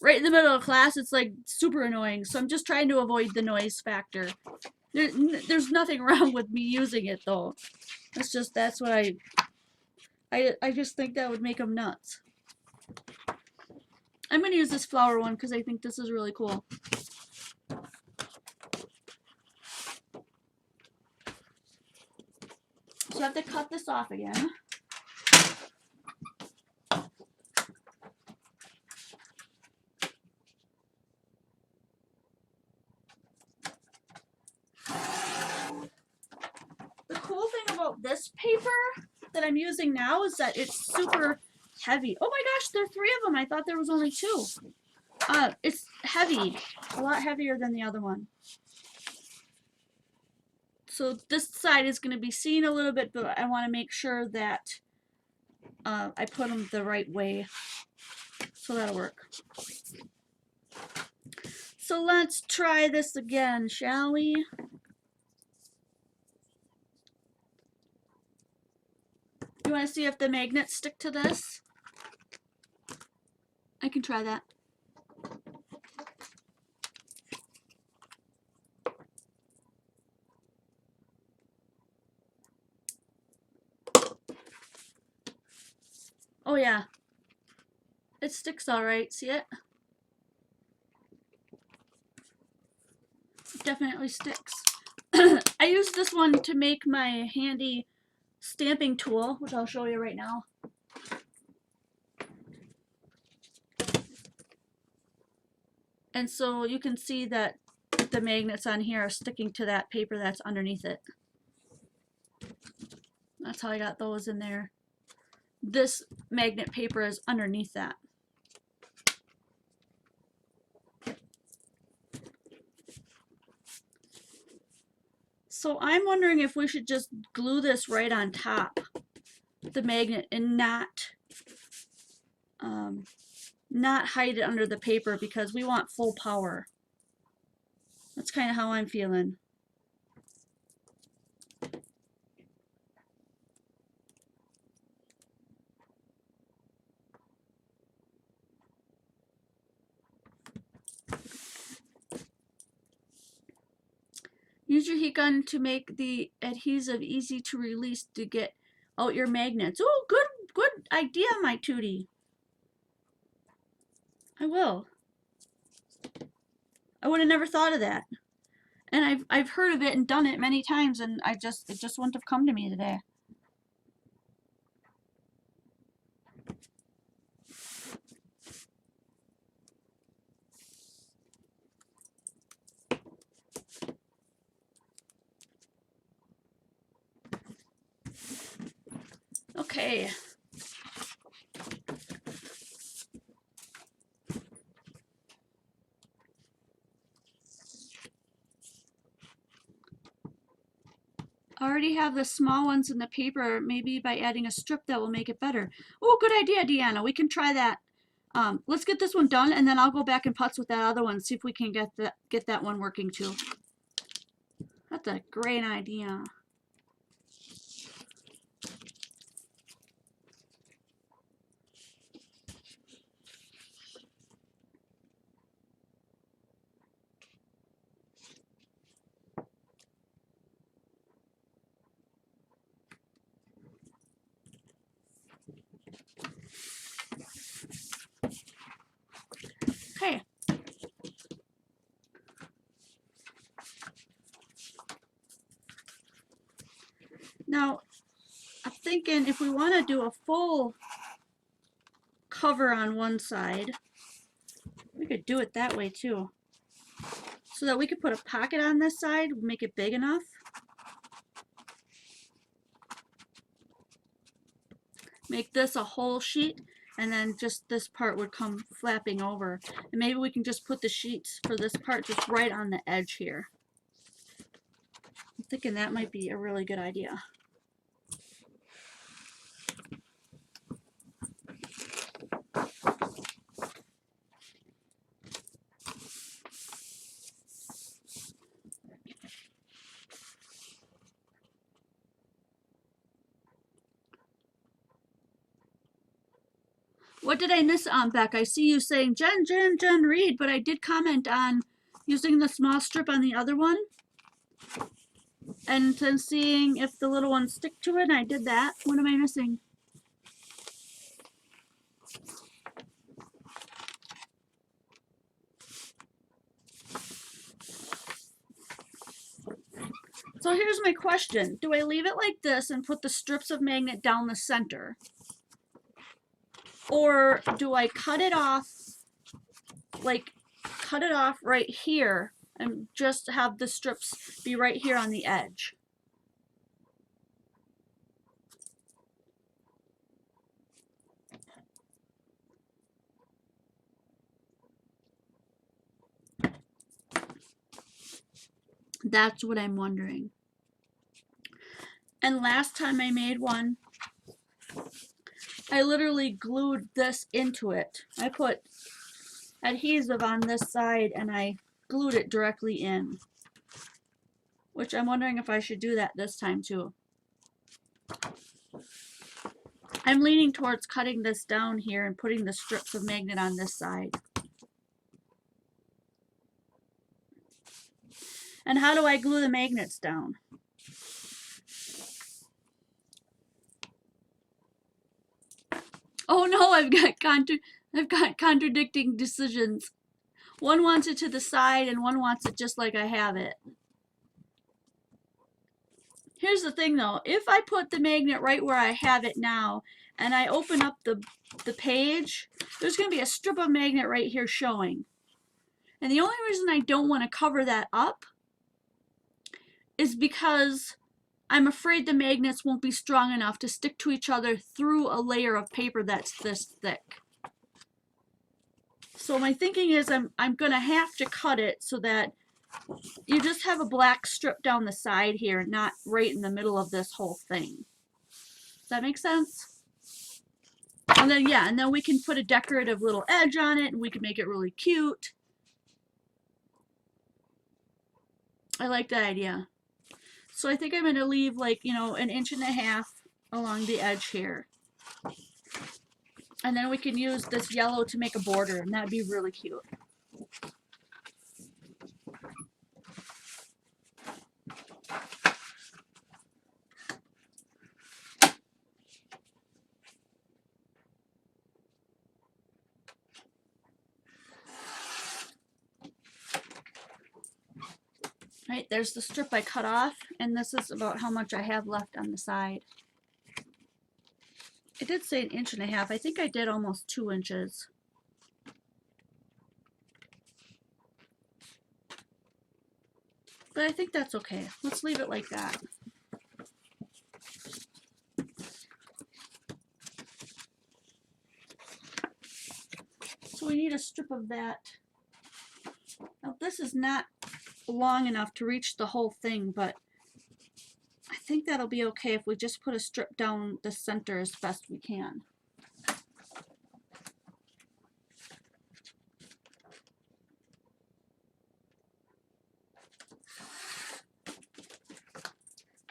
S1: right in the middle of class. It's like super annoying, so I'm just trying to avoid the noise factor. There's nothing wrong with me using it though. That's what I just think that would make them nuts. I'm going to use this flower one because I think this is really cool. So I have to cut this off again. The cool thing about this paper that I'm using now is that it's super heavy. Oh my gosh, there are 3 of them. I thought there was only 2. It's heavy, a lot heavier than the other one. So this side is going to be seen a little bit, but I want to make sure that I put them the right way. So that'll work. So let's try this again, shall we? You want to see if the magnets stick to this? I can try that. Oh yeah, it sticks all right. See it? It definitely sticks. I use this one to make my handy stamping tool, which I'll show you right now. And so you can see that the magnets on here are sticking to that paper that's underneath it. That's how I got those in there. This magnet paper is underneath that. So I'm wondering if we should just glue this right on top, the magnet, and not hide it under the paper because we want full power. That's kind of how I'm feeling. Use your heat gun to make the adhesive easy to release to get out your magnets. Oh, good idea, my Tootie. I will. I would have never thought of that. And I've heard of it and done it many times, and it just wouldn't have come to me today. Okay. I already have the small ones in the paper. Maybe by adding a strip that will make it better. Oh, good idea, Deanna. We can try that. Let's get this one done, and then I'll go back and putz with that other one, see if we can get that one working too. That's a great idea. Okay. Now, I'm thinking if we want to do a full cover on one side, we could do it that way too. So that we could put a pocket on this side, make it big enough. Make this a whole sheet, and then just this part would come flapping over. And maybe we can just put the sheets for this part just right on the edge here. I'm thinking that might be a really good idea. What did I miss on, Beck? I see you saying, Jen, read, but I did comment on using the small strip on the other one. And then seeing if the little ones stick to it, and I did that. What am I missing? So here's my question. Do I leave it like this and put the strips of magnet down the center? Or do I cut it off, like cut it off right here and just have the strips be right here on the edge? That's what I'm wondering. And last time I made one, I literally glued this into it. I put adhesive on this side and I glued it directly in, which I'm wondering if I should do that this time too. I'm leaning towards cutting this down here and putting the strips of magnet on this side. And how do I glue the magnets down? Oh no, I've got contradicting decisions. One wants it to the side and one wants it just like I have it. Here's the thing though, if I put the magnet right where I have it now and I open up the page, there's going to be a strip of magnet right here showing. And the only reason I don't want to cover that up is because I'm afraid the magnets won't be strong enough to stick to each other through a layer of paper that's this thick. So my thinking is I'm going to have to cut it so that you just have a black strip down the side here, not right in the middle of this whole thing. Does that make sense? And then, yeah, and then we can put a decorative little edge on it and we can make it really cute. I like that idea. So I think I'm going to leave like, you know, 1.5 inches along the edge here. And then we can use this yellow to make a border, and that'd be really cute. Right, there's the strip I cut off, and this is about how much I have left on the side. It did say 1.5 inches. I think I did almost 2 inches. But I think that's okay. Let's leave it like that. So we need a strip of that. Now this is not long enough to reach the whole thing, but I think that'll be okay if we just put a strip down the center as best we can.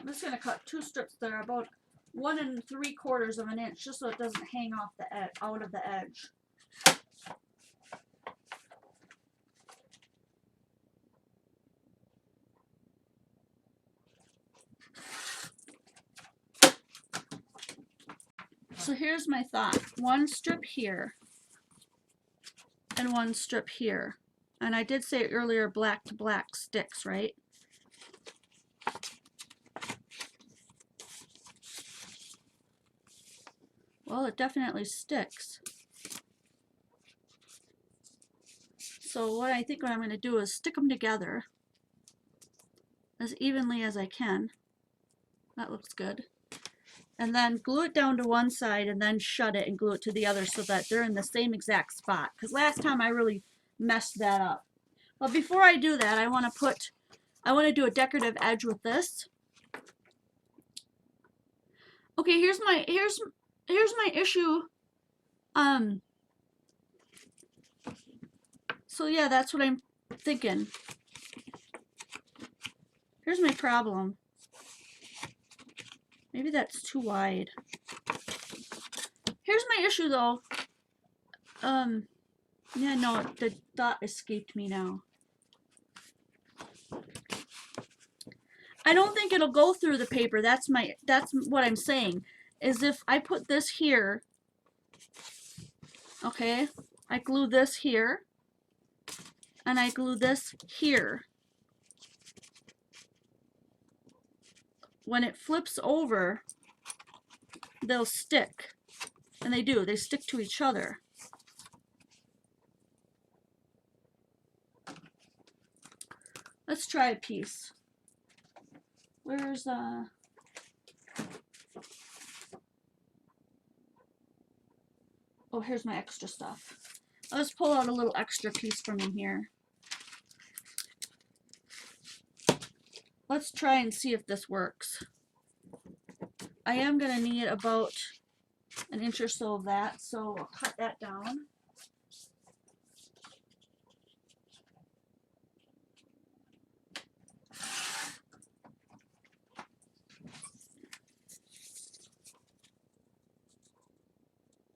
S1: I'm just going to cut 2 strips that are about 1 3/4 inch, just so it doesn't hang off the edge, out of the edge. So here's my thought. One strip here and one strip here. And I did say earlier black to black sticks, right? Well, it definitely sticks. So what I think what I'm going to do is stick them together as evenly as I can. That looks good. And then glue it down to one side and then shut it and glue it to the other so that they're in the same exact spot. Because last time I really messed that up. But before I do that, I want to do a decorative edge with this. Okay, here's my issue. So yeah, that's what I'm thinking. Here's my problem. Maybe that's too wide. Here's my issue though. Yeah, no, the thought escaped me now. I don't think it'll go through the paper. That's what I'm saying. Is if I put this here, okay, I glue this here, and I glue this here. When it flips over, they'll stick. And they do, they stick to each other. Let's try a piece. Where's oh, here's my extra stuff. Let's pull out a little extra piece from in here. Let's try and see if this works. I am going to need about an inch or so of that, so I'll cut that down.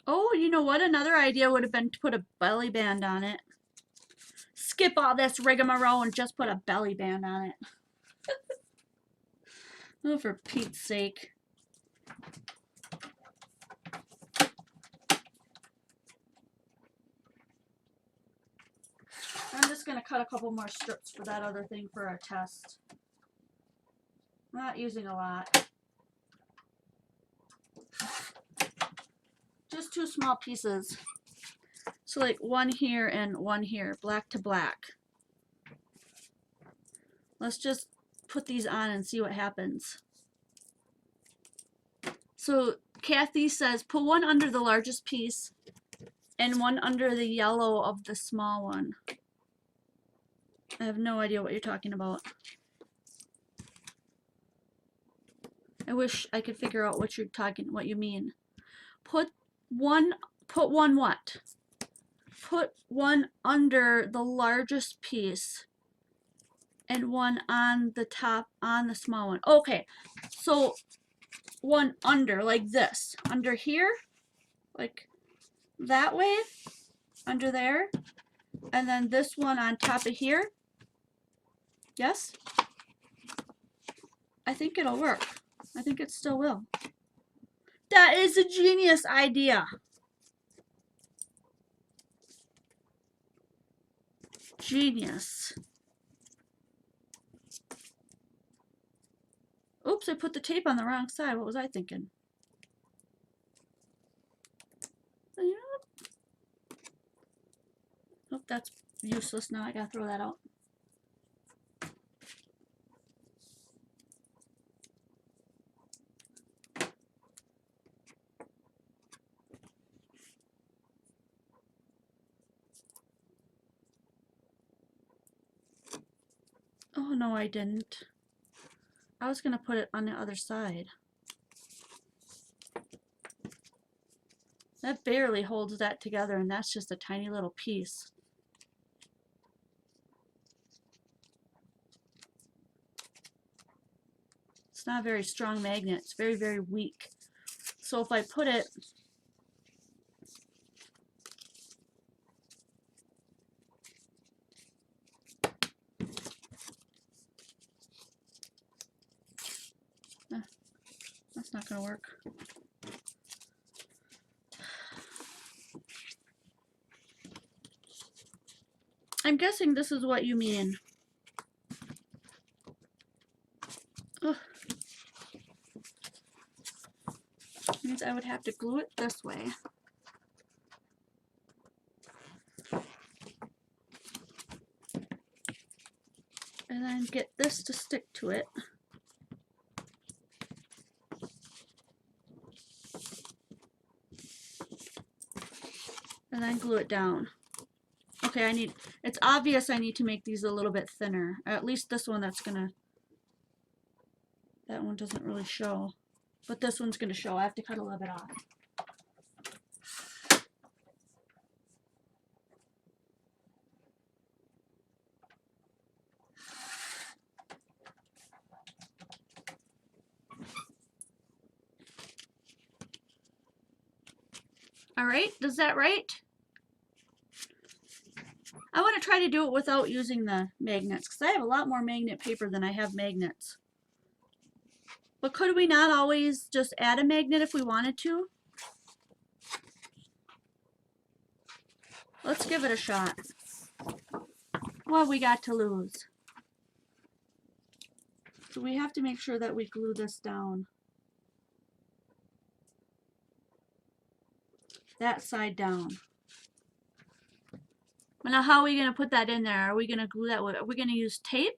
S1: Oh, you know what? Another idea would have been to put a belly band on it. Skip all this rigmarole and just put a belly band on it. Oh, for Pete's sake. I'm just going to cut a couple more strips for that other thing for our test. I'm not using a lot. Just two small pieces. So like one here and one here, black to black. Let's just put these on and see what happens. So Kathy says put one under the largest piece and one under the yellow of the small one. I have no idea what you're talking about. I wish I could figure out what you mean. Put one what? Put one under the largest piece and one on the top on the small one. Okay, so one under like this, under here, like that way, under there, and then this one on top of here. Yes? I think it'll work. I think it still will. That is a genius idea. Genius. Oops, I put the tape on the wrong side. What was I thinking? Oh, that's useless now. I gotta throw that out. Oh, no, I didn't. I was going to put it on the other side. That barely holds that together, and that's just a tiny little piece. It's not a very strong magnet. It's very, very weak. So if I put it that's not going to work. I'm guessing this is what you mean. Ugh. Means I would have to glue it this way. And then get this to stick to it. And then glue it down. Okay, it's obvious I need to make these a little bit thinner. Or at least this one that one doesn't really show. But this one's gonna show. I have to cut a little bit off. All right, does that right? I want to try to do it without using the magnets because I have a lot more magnet paper than I have magnets. But could we not always just add a magnet if we wanted to? Let's give it a shot. What have we got to lose? So we have to make sure that we glue this down. That side down. But now how are we going to put that in there? Are we going to glue that with, are we going to use tape?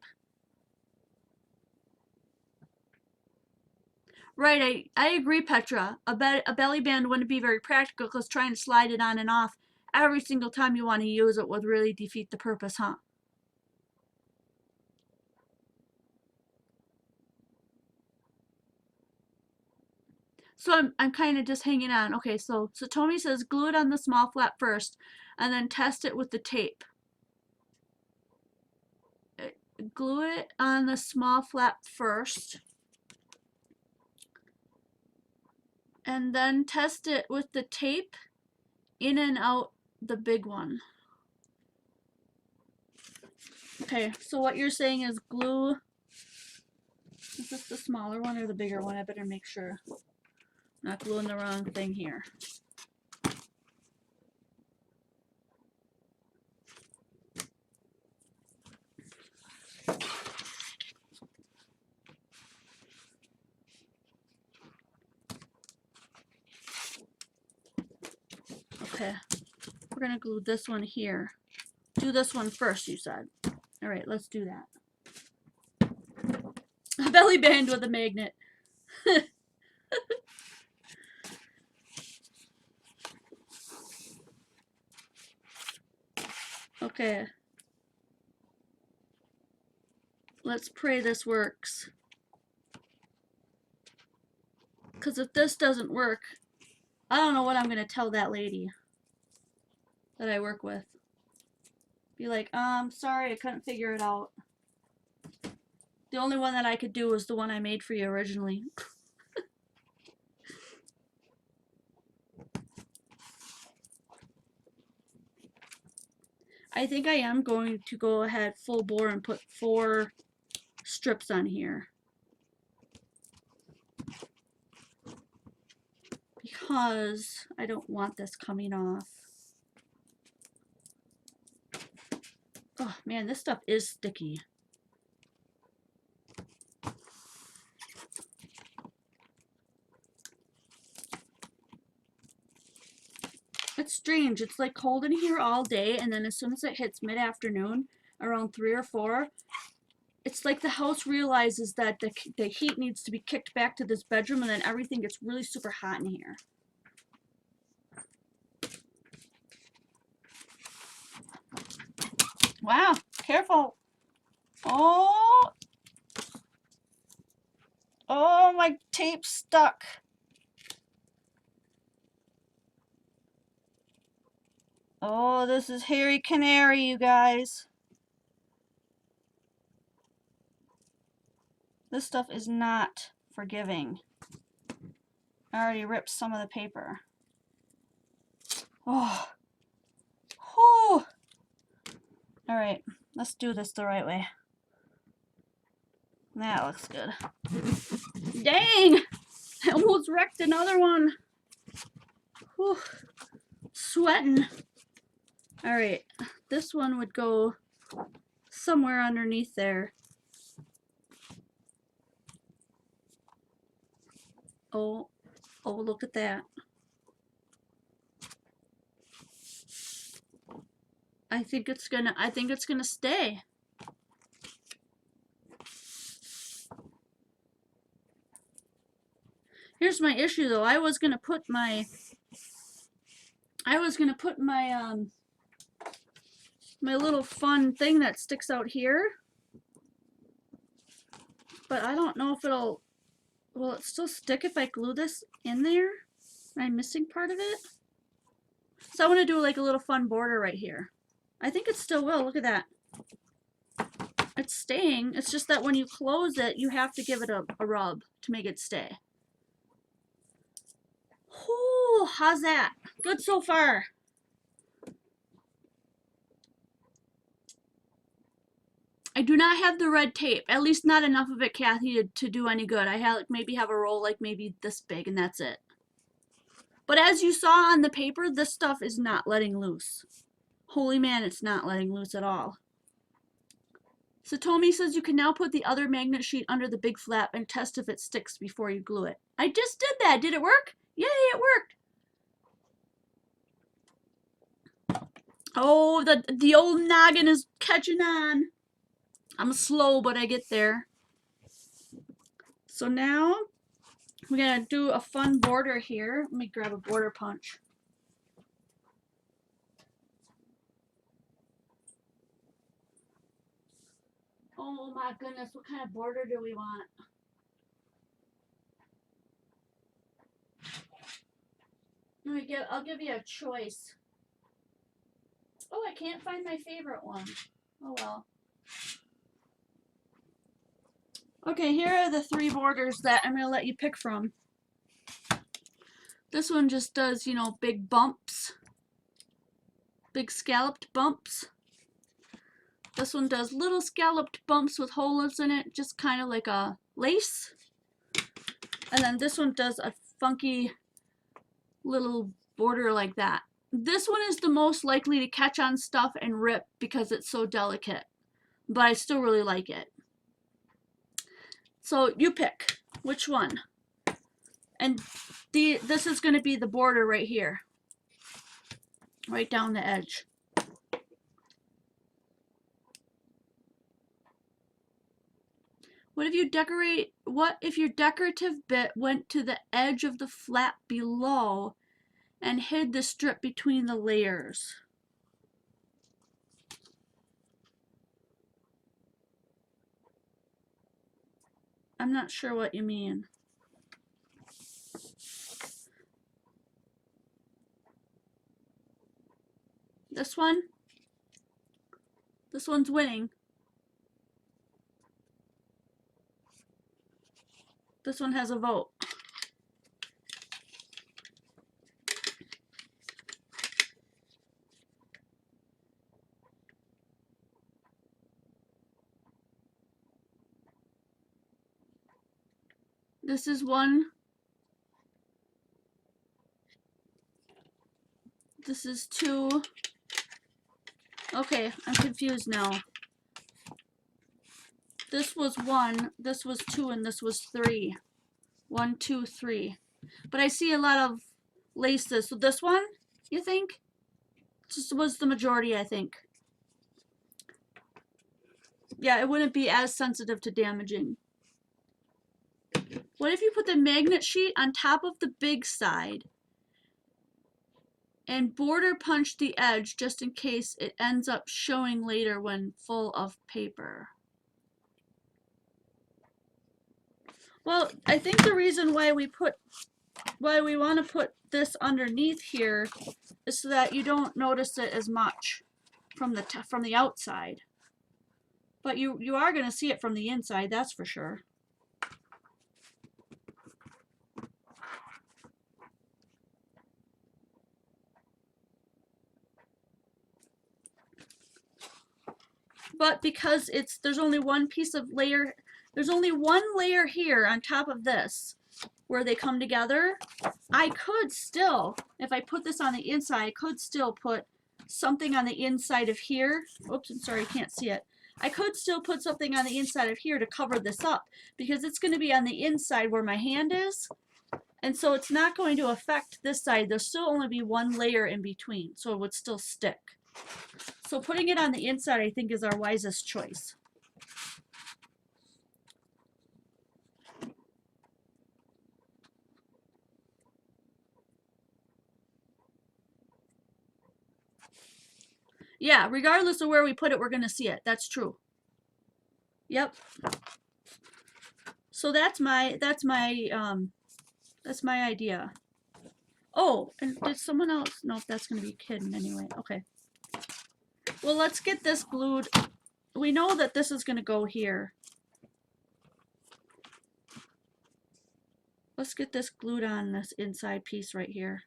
S1: Right, I agree, Petra. A belly band wouldn't be very practical because trying to slide it on and off every single time you want to use it would really defeat the purpose, huh? So I'm kind of just hanging on. Okay, so Tommy says glue it on the small flap first and then test it with the tape. Glue it on the small flap first. And then test it with the tape in and out the big one. Okay, so what you're saying is glue. Is this the smaller one or the bigger one? I better make sure. Not gluing the wrong thing here. Okay, we're gonna glue this one here. Do this one first, you said. All right, let's do that. A belly band with a magnet. Okay. Let's pray this works. Because if this doesn't work, I don't know what I'm going to tell that lady that I work with. Be like, sorry, I couldn't figure it out. The only one that I could do was the one I made for you originally. I think I am going to go ahead full bore and put 4 strips on here. Because I don't want this coming off. Oh man, this stuff is sticky. It's strange. It's like cold in here all day, and then as soon as it hits mid-afternoon, around 3 or 4, it's like the house realizes that the heat needs to be kicked back to this bedroom, and then everything gets really super hot in here. Wow, careful. Oh, my tape's stuck. Oh, this is hairy canary, you guys. This stuff is not forgiving. I already ripped some of the paper. Oh. Whew. All right, let's do this the right way. That looks good. Dang! I almost wrecked another one. Whew. Sweating. All right, this one would go somewhere underneath there. Oh, look at that. I think it's gonna stay. Here's my issue though. I was gonna put my my little fun thing that sticks out here, but I don't know if will it still stick if I glue this in there? Am I missing part of it? So I want to do like a little fun border right here. I think it still will. Look at that. It's staying. It's just that when you close it, you have to give it a rub to make it stay. Ooh, how's that? Good so far. I do not have the red tape, at least not enough of it, Kathy, to do any good. I maybe have a roll like maybe this big and that's it. But as you saw on the paper, this stuff is not letting loose. Holy man, it's not letting loose at all. Satomi says you can now put the other magnet sheet under the big flap and test if it sticks before you glue it. I just did that. Did it work? Yay, it worked. Oh, the old noggin is catching on. I'm slow, but I get there. So now we're gonna do a fun border here. Let me grab a border punch. Oh my goodness, what kind of border do we want? I'll give you a choice. Oh, I can't find my favorite one. Oh well. Okay, here are the 3 borders that I'm going to let you pick from. This one just does, you know, big bumps. Big scalloped bumps. This one does little scalloped bumps with holes in it, just kind of like a lace. And then this one does a funky little border like that. This one is the most likely to catch on stuff and rip because it's so delicate. But I still really like it. So you pick which one. And this is going to be the border right here. Right down the edge. What if your decorative bit went to the edge of the flap below and hid the strip between the layers? I'm not sure what you mean. This one? This one's winning. This one has a vote. This is one. This is 2. Okay, I'm confused now. This was 1, this was 2, and this was 3. 1, 2, 3. But I see a lot of laces. So this one, you think? Just was the majority, I think. Yeah, it wouldn't be as sensitive to damaging. What if you put the magnet sheet on top of the big side and border punch the edge just in case it ends up showing later when full of paper? Well, I think the reason why we want to put this underneath here is so that you don't notice it as much from the outside. But you are going to see it from the inside, that's for sure. But because there's only one piece of layer, there's only one layer here on top of this where they come together, I could still, if I put this on the inside, I could still put something on the inside of here. Oops, I'm sorry, I can't see it. I could still put something on the inside of here to cover this up because it's going to be on the inside where my hand is. And so it's not going to affect this side. There'll still only be one layer in between, so it would still stick. So putting it on the inside, I think, is our wisest choice. Yeah, regardless of where we put it, we're going to see it. That's true. Yep. So that's my idea. Oh, and did someone else know if that's going to be hidden anyway? Okay. Well, let's get this glued. We know that this is going to go here. Let's get this glued on this inside piece right here.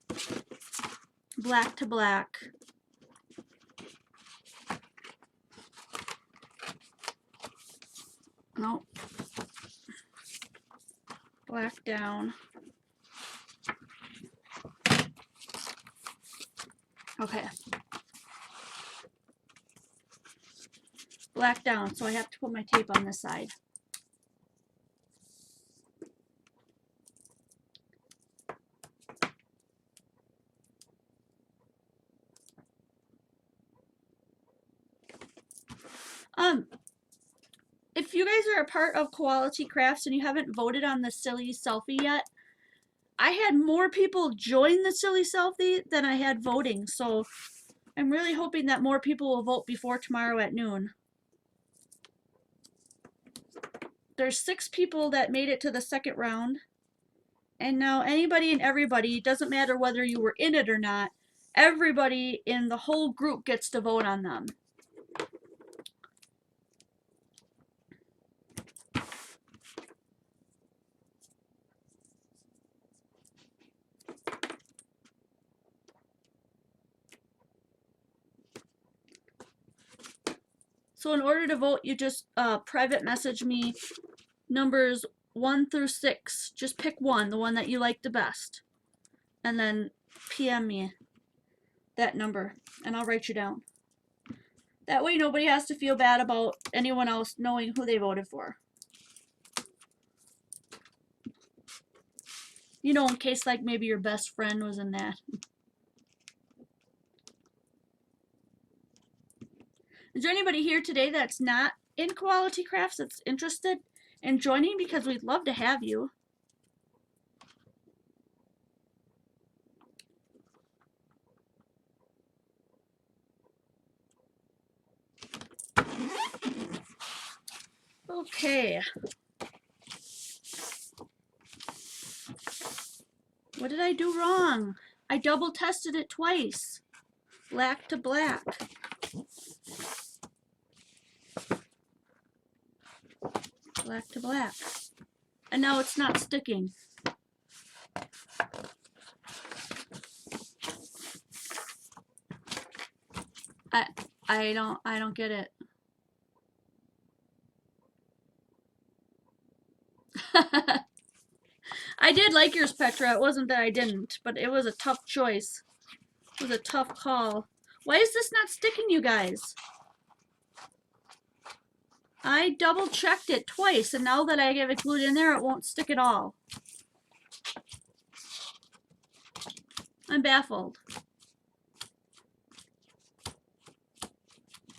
S1: Black to black. No. Black down. Okay. Black down, so I have to put my tape on this side. If you guys are a part of Quality Crafts and you haven't voted on the silly selfie yet, I had more people join the silly selfie than I had voting, so I'm really hoping that more people will vote before tomorrow at noon. There's 6 people that made it to the second round, and now anybody and everybody, doesn't matter whether you were in it or not, everybody in the whole group gets to vote on them. So in order to vote, you just private message me numbers 1 through 6. Just pick one, the one that you like the best. And then PM me that number, and I'll write you down. That way nobody has to feel bad about anyone else knowing who they voted for. You know, in case like maybe your best friend was in that. Is there anybody here today that's not in Quality Crafts that's interested in joining? Because we'd love to have you. Okay. What did I do wrong? I double tested it twice. Black to black. Black to black. And now it's not sticking. I don't get it. I did like yours, Petra. It wasn't that I didn't, but it was a tough choice. It was a tough call. Why is this not sticking, you guys? I double checked it twice, and now that I have it glued in there, it won't stick at all. I'm baffled.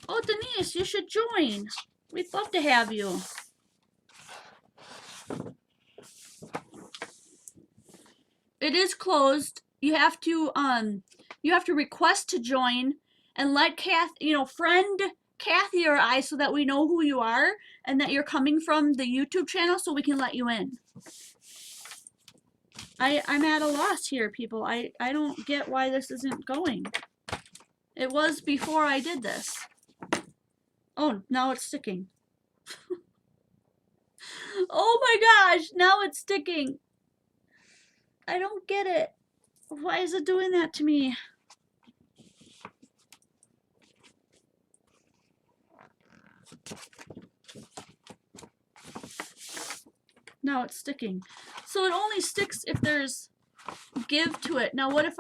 S1: Oh, Denise, you should join. We'd love to have you. It is closed. You have to request to join and let friend Kathy or I, so that we know who you are and that you're coming from the YouTube channel, so we can let you in. I'm at a loss here, people. I don't get why this isn't going. It was before I did this. Oh, now it's sticking. Oh my gosh, now it's sticking. I don't get it. Why is it doing that to me? Now it's sticking. So it only sticks if there's give to it. Now what if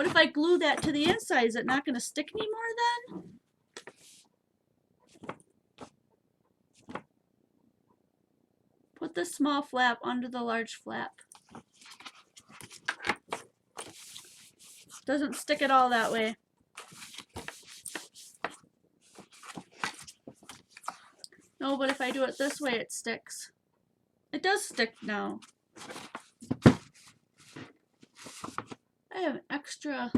S1: What if I glue that to the inside? Is it not going to stick anymore then? Put the small flap under the large flap. Doesn't stick at all that way. No, but if I do it this way, it sticks. It does stick now. I have an extra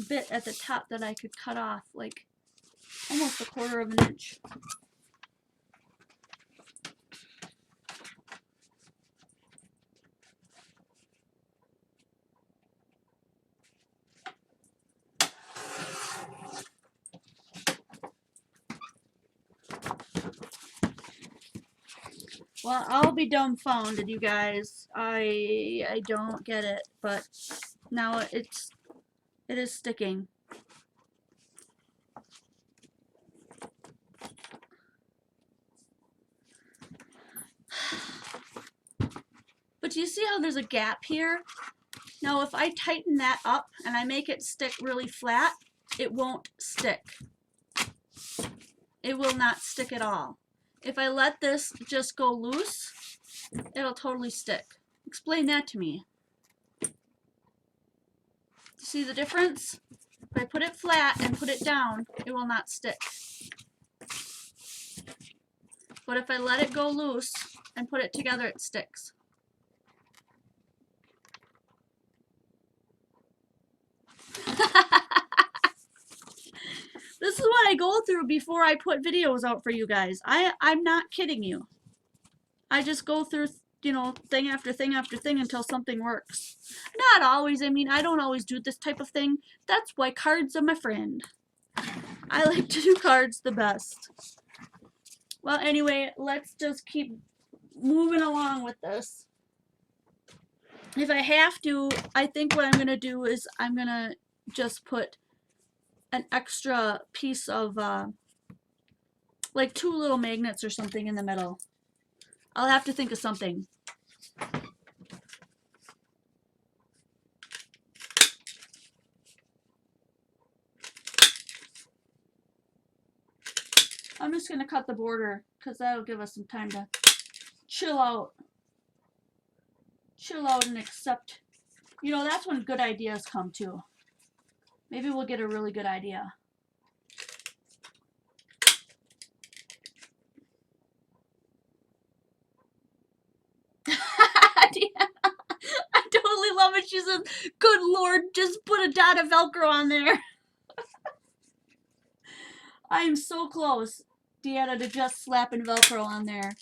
S1: bit at the top that I could cut off, like almost 1/4 of an inch. Well, I'll be dumbfounded, you guys. I don't get it, but now it is sticking. But you see how there's a gap here? Now if I tighten that up and I make it stick really flat, it won't stick. It will not stick at all. If I let this just go loose, it'll totally stick. Explain that to me. See the difference? If I put it flat and put it down, it will not stick. But if I let it go loose and put it together, it sticks. This is what I go through before I put videos out for you guys. I'm not kidding you. I just go through, you know, thing after thing after thing until something works. Not always. I mean, I don't always do this type of thing. That's why cards are my friend. I like to do cards the best. Well, anyway, let's just keep moving along with this. If I have to, I think what I'm going to do is I'm going to just put an extra piece of, like 2 little magnets or something in the middle. I'll have to think of something. I'm just going to cut the border because that'll give us some time to chill out. Chill out and accept. You know, that's when good ideas come too. Maybe we'll get a really good idea. I totally love it. She says, good Lord, just put a dot of Velcro on there. I am so close, Deanna, to just slapping Velcro on there.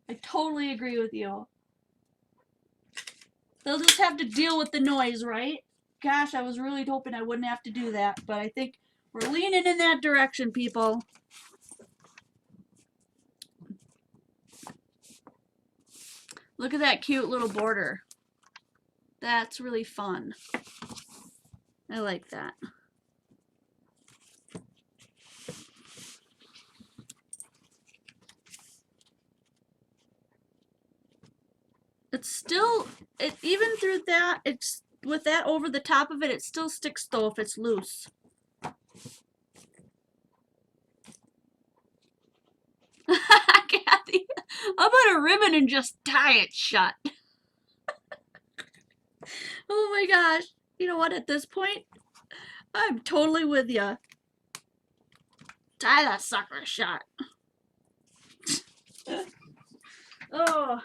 S1: I totally agree with you. They'll just have to deal with the noise, right? Gosh, I was really hoping I wouldn't have to do that, but I think we're leaning in that direction, people. Look at that cute little border. That's really fun. I like that. It's still, even through that, it's with that over the top of it, it still sticks though if it's loose. Kathy, how about a ribbon and just tie it shut? Oh my gosh. You know what, at this point, I'm totally with you. Tie that sucker shut. Oh.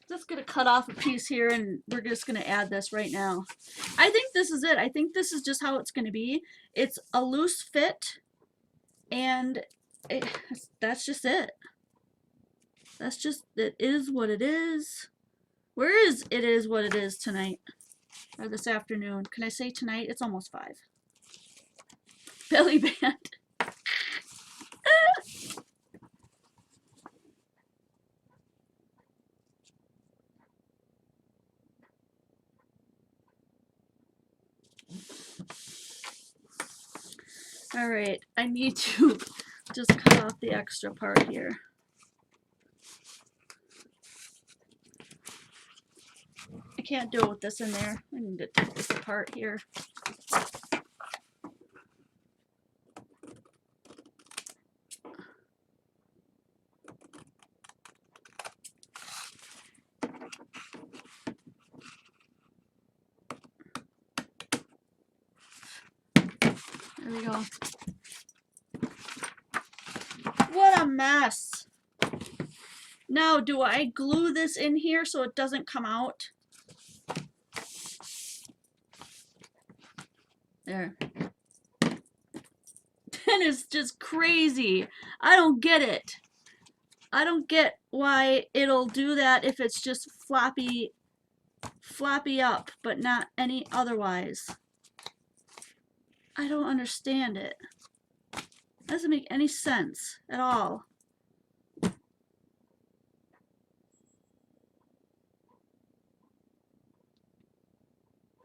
S1: Just gonna cut off a piece here and we're just gonna add this right now. I think this is it. I think this is just how it's gonna be. It's a loose fit and that's just it. That's just, it is what it is. Where is it is what it is tonight? Or this afternoon. Can I say tonight? It's almost 5. Belly band. All right, I need to just cut off the extra part here. can't do it with this in there. I need to take this apart here. There we go. What a mess. Now, do I glue this in here so it doesn't come out? There. That is just crazy. I don't get it. I don't get why it'll do that if it's just floppy up, but not any otherwise. I don't understand it. It doesn't make any sense at all.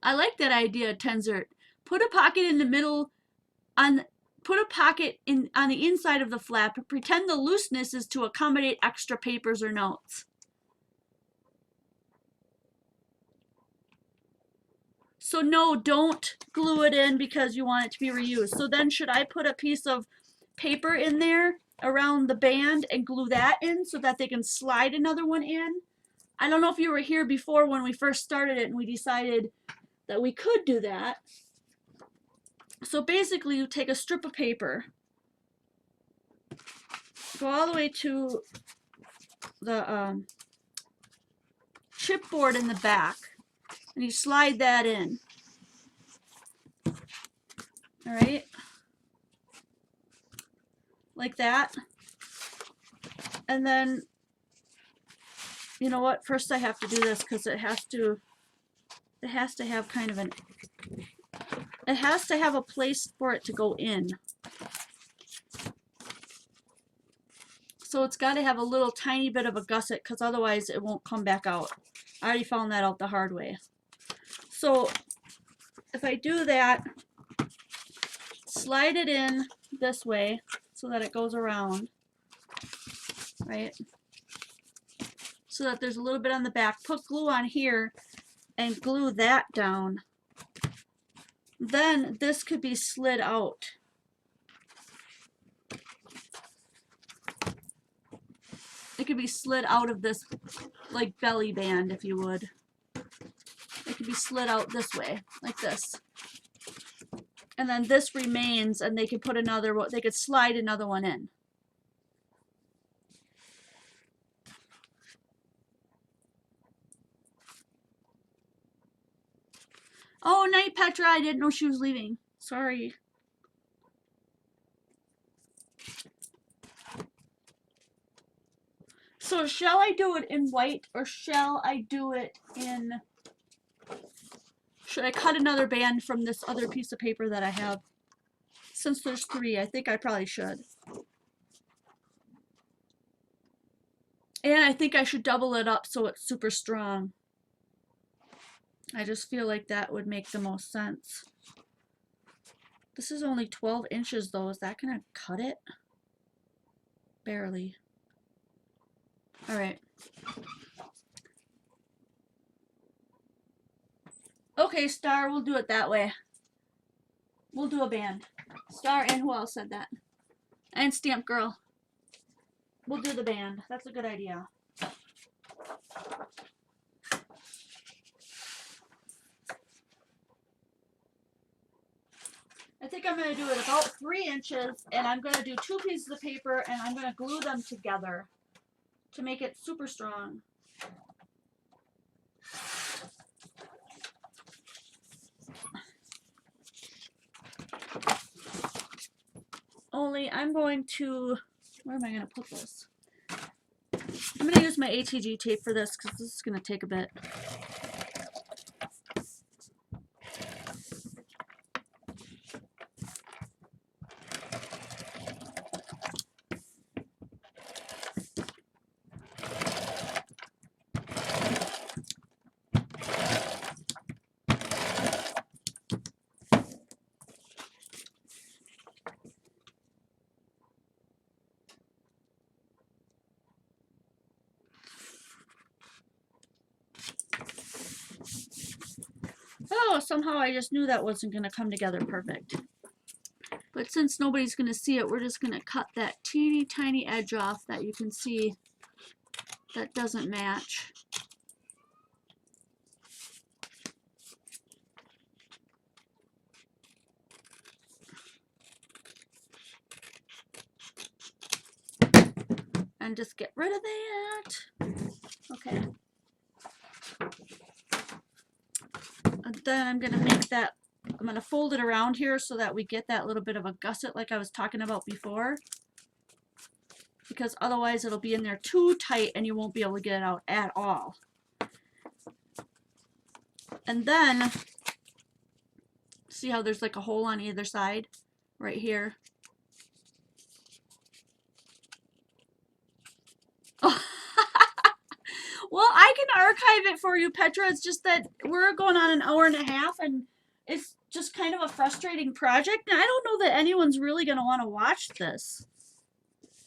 S1: I like that idea, Tenzert. Put a pocket in the middle put a pocket on the inside of the flap. Pretend the looseness is to accommodate extra papers or notes. So no, don't glue it in because you want it to be reused. So then should I put a piece of paper in there around the band and glue that in so that they can slide another one in? I don't know if you were here before when we first started it and we decided that we could do that. So basically you take a strip of paper, go all the way to the chipboard in the back, and you slide that in. All right, like that. And then, you know what? First I have to do this because it has to have kind of an, it has to have a place for it to go in. So it's got to have a little tiny bit of a gusset because otherwise it won't come back out. I already found that out the hard way. So if I do that, slide it in this way so that it goes around, right? So that there's a little bit on the back. Put glue on here and glue that down. Then this could be slid out. It could be slid out of this like belly band, if you would. It could be slid out this way, like this. And then this remains, and they could put another, they could slide another one in. Oh, night, Petra. I didn't know she was leaving. Sorry. So shall I do it in white or shall I do it in, should I cut another band from this other piece of paper that I have? Since there's 3, I think I probably should. And I think I should double it up so it's super strong. I just feel like that would make the most sense. This is only 12 inches though. Is that gonna cut it? Barely. All right. Okay, Star, we'll do it that way. We'll do a band. Star, and who else said that? And Stamp Girl. We'll do the band. That's a good idea. I think I'm going to do it about 3 inches, and I'm going to do 2 pieces of paper, and I'm going to glue them together to make it super strong. Only I'm going to, where am I going to put this? I'm going to use my ATG tape for this because this is going to take a bit. know, somehow I just knew that wasn't going to come together perfect. But since nobody's going to see it, we're just going to cut that teeny tiny edge off that you can see that doesn't match. And just get rid of that. Okay. And then I'm going to make that, I'm going to fold it around here so that we get that little bit of a gusset like I was talking about before. Because otherwise it'll be in there too tight and you won't be able to get it out at all. And then, see how there's like a hole on either side? Right here. Well, I can archive it for you, Petra. It's just that we're going on an hour and a half, and it's just kind of a frustrating project. And I don't know that anyone's really going to want to watch this.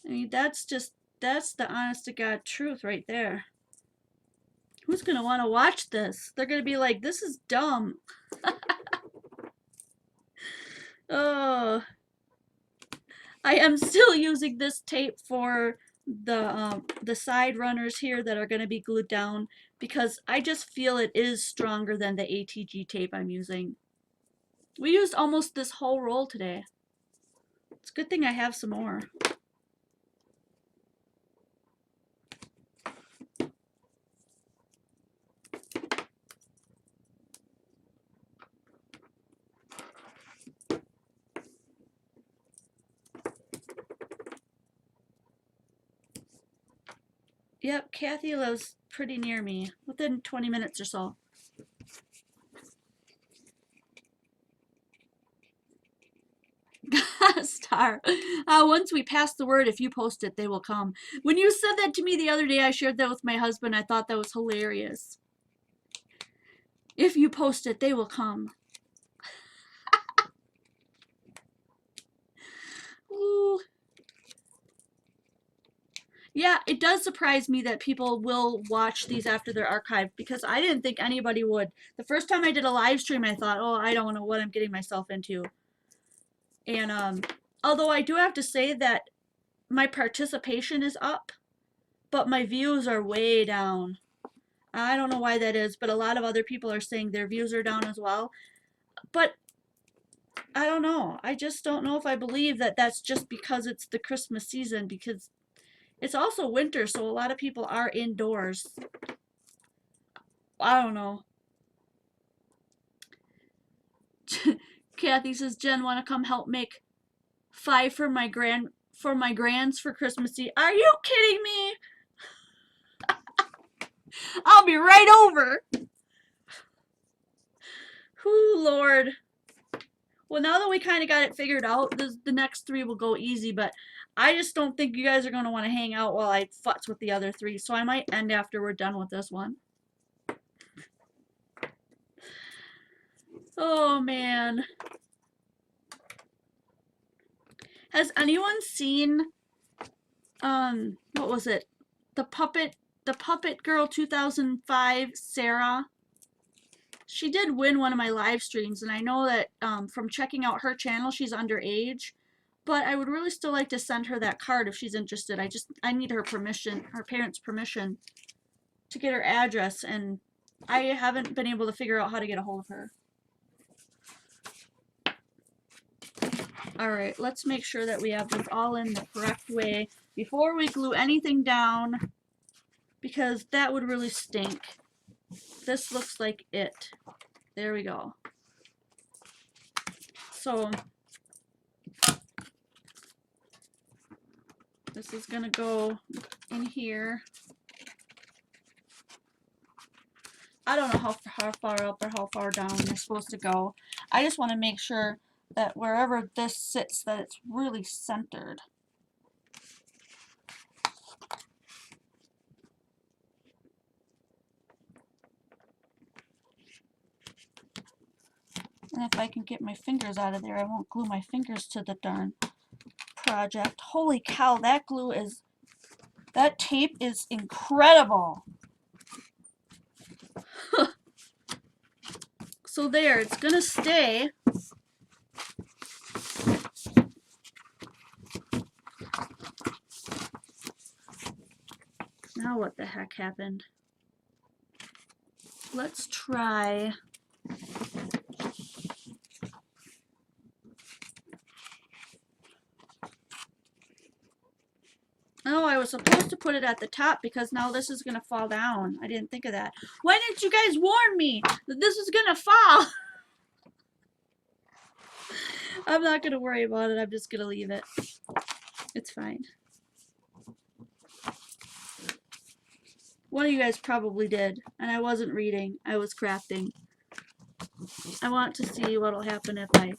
S1: I mean, that's the honest to God truth right there. Who's going to want to watch this? They're going to be like, this is dumb. Oh. I am still using this tape for the side runners here that are going to be glued down because I just feel it is stronger than the ATG tape I'm using. We used almost this whole roll today. It's a good thing I have some more. Yep, Kathy lives pretty near me, within 20 minutes or so. Star. Once we pass the word, if you post it, they will come. When you said that to me the other day, I shared that with my husband. I thought that was hilarious. If you post it, they will come. Ooh. Yeah, it does surprise me that people will watch these after they're archived because I didn't think anybody would. The first time I did a live stream, I thought, oh, I don't know what I'm getting myself into. And although I do have to say that my participation is up, but my views are way down. I don't know why that is, but a lot of other people are saying their views are down as well. But I don't know. I just don't know if I believe that that's just because it's the Christmas season, because it's also winter, so a lot of people are indoors. I don't know. Kathy says, Jen, want to come help make 5 for my grands for Christmas Eve? Are you kidding me? I'll be right over. Whoo, Lord. Well, now that we kind of got it figured out, the next 3 will go easy, but I just don't think you guys are going to want to hang out while I futz with the other 3, so I might end after we're done with this one. Oh, man. Has anyone seen, what was it? The Puppet Girl 2005, Sara? She did win one of my live streams, and I know that from checking out her channel, she's underage. But I would really still like to send her that card if she's interested. I need her permission, her parents' permission, to get her address, and I haven't been able to figure out how to get a hold of her. Alright, let's make sure that we have this all in the correct way before we glue anything down, because that would really stink. This looks like it. There we go. So this is gonna go in here. I don't know how far up or how far down you're supposed to go. I just want to make sure that wherever this sits, that it's really centered. And if I can get my fingers out of there, I won't glue my fingers to the darn project. Holy cow, that tape is incredible. So there, it's gonna stay. Now what the heck happened? Let's try. Oh, I was supposed to put it at the top because now this is going to fall down. I didn't think of that. Why didn't you guys warn me that this was going to fall? I'm not going to worry about it. I'm just going to leave it. It's fine. One of you guys probably did, and I wasn't reading. I was crafting. I want to see what will happen if I...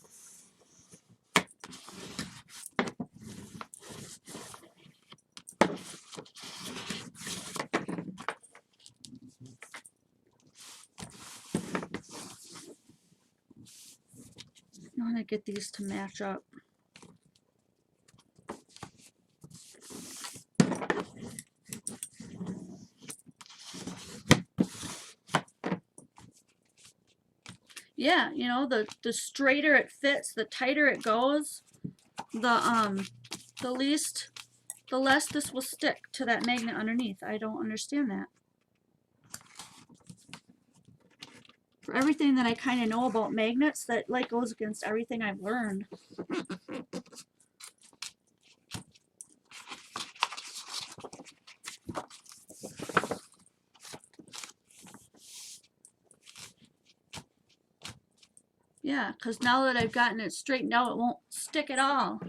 S1: I want to get these to match up. Yeah, you know, the straighter it fits, the tighter it goes, the less this will stick to that magnet underneath. I don't understand that. For everything that I kind of know about magnets, that like goes against everything I've learned. Yeah, because now that I've gotten it straightened out, it won't stick at all.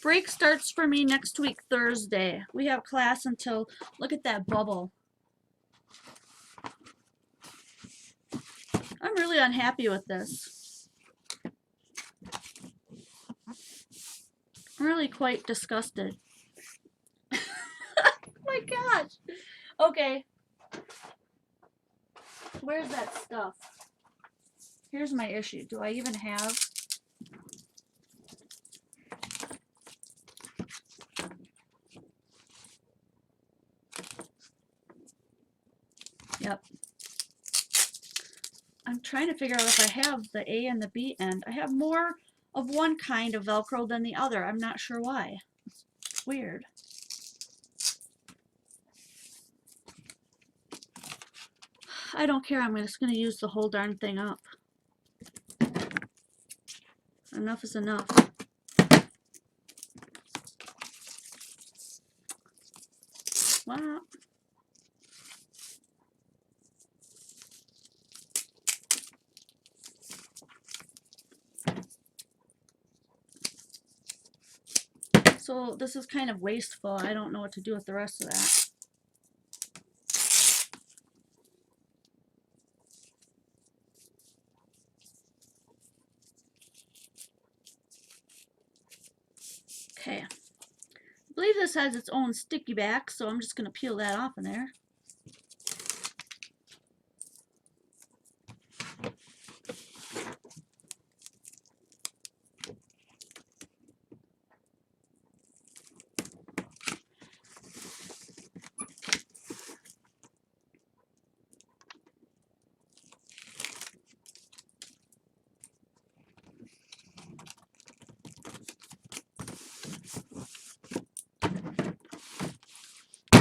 S1: Break starts for me next week, Thursday. We have class until, look at that bubble. I'm really unhappy with this. I'm really quite disgusted. Oh my gosh. Okay. Where's that stuff? Here's my issue. Do I even have... Yep. I'm trying to figure out if I have the A and the B end. I have more of one kind of Velcro than the other. I'm not sure why. It's weird. I don't care. I'm just going to use the whole darn thing up. Enough is enough. Wow. So this is kind of wasteful. I don't know what to do with the rest of that. Okay. I believe this has its own sticky back, so I'm just going to peel that off in there.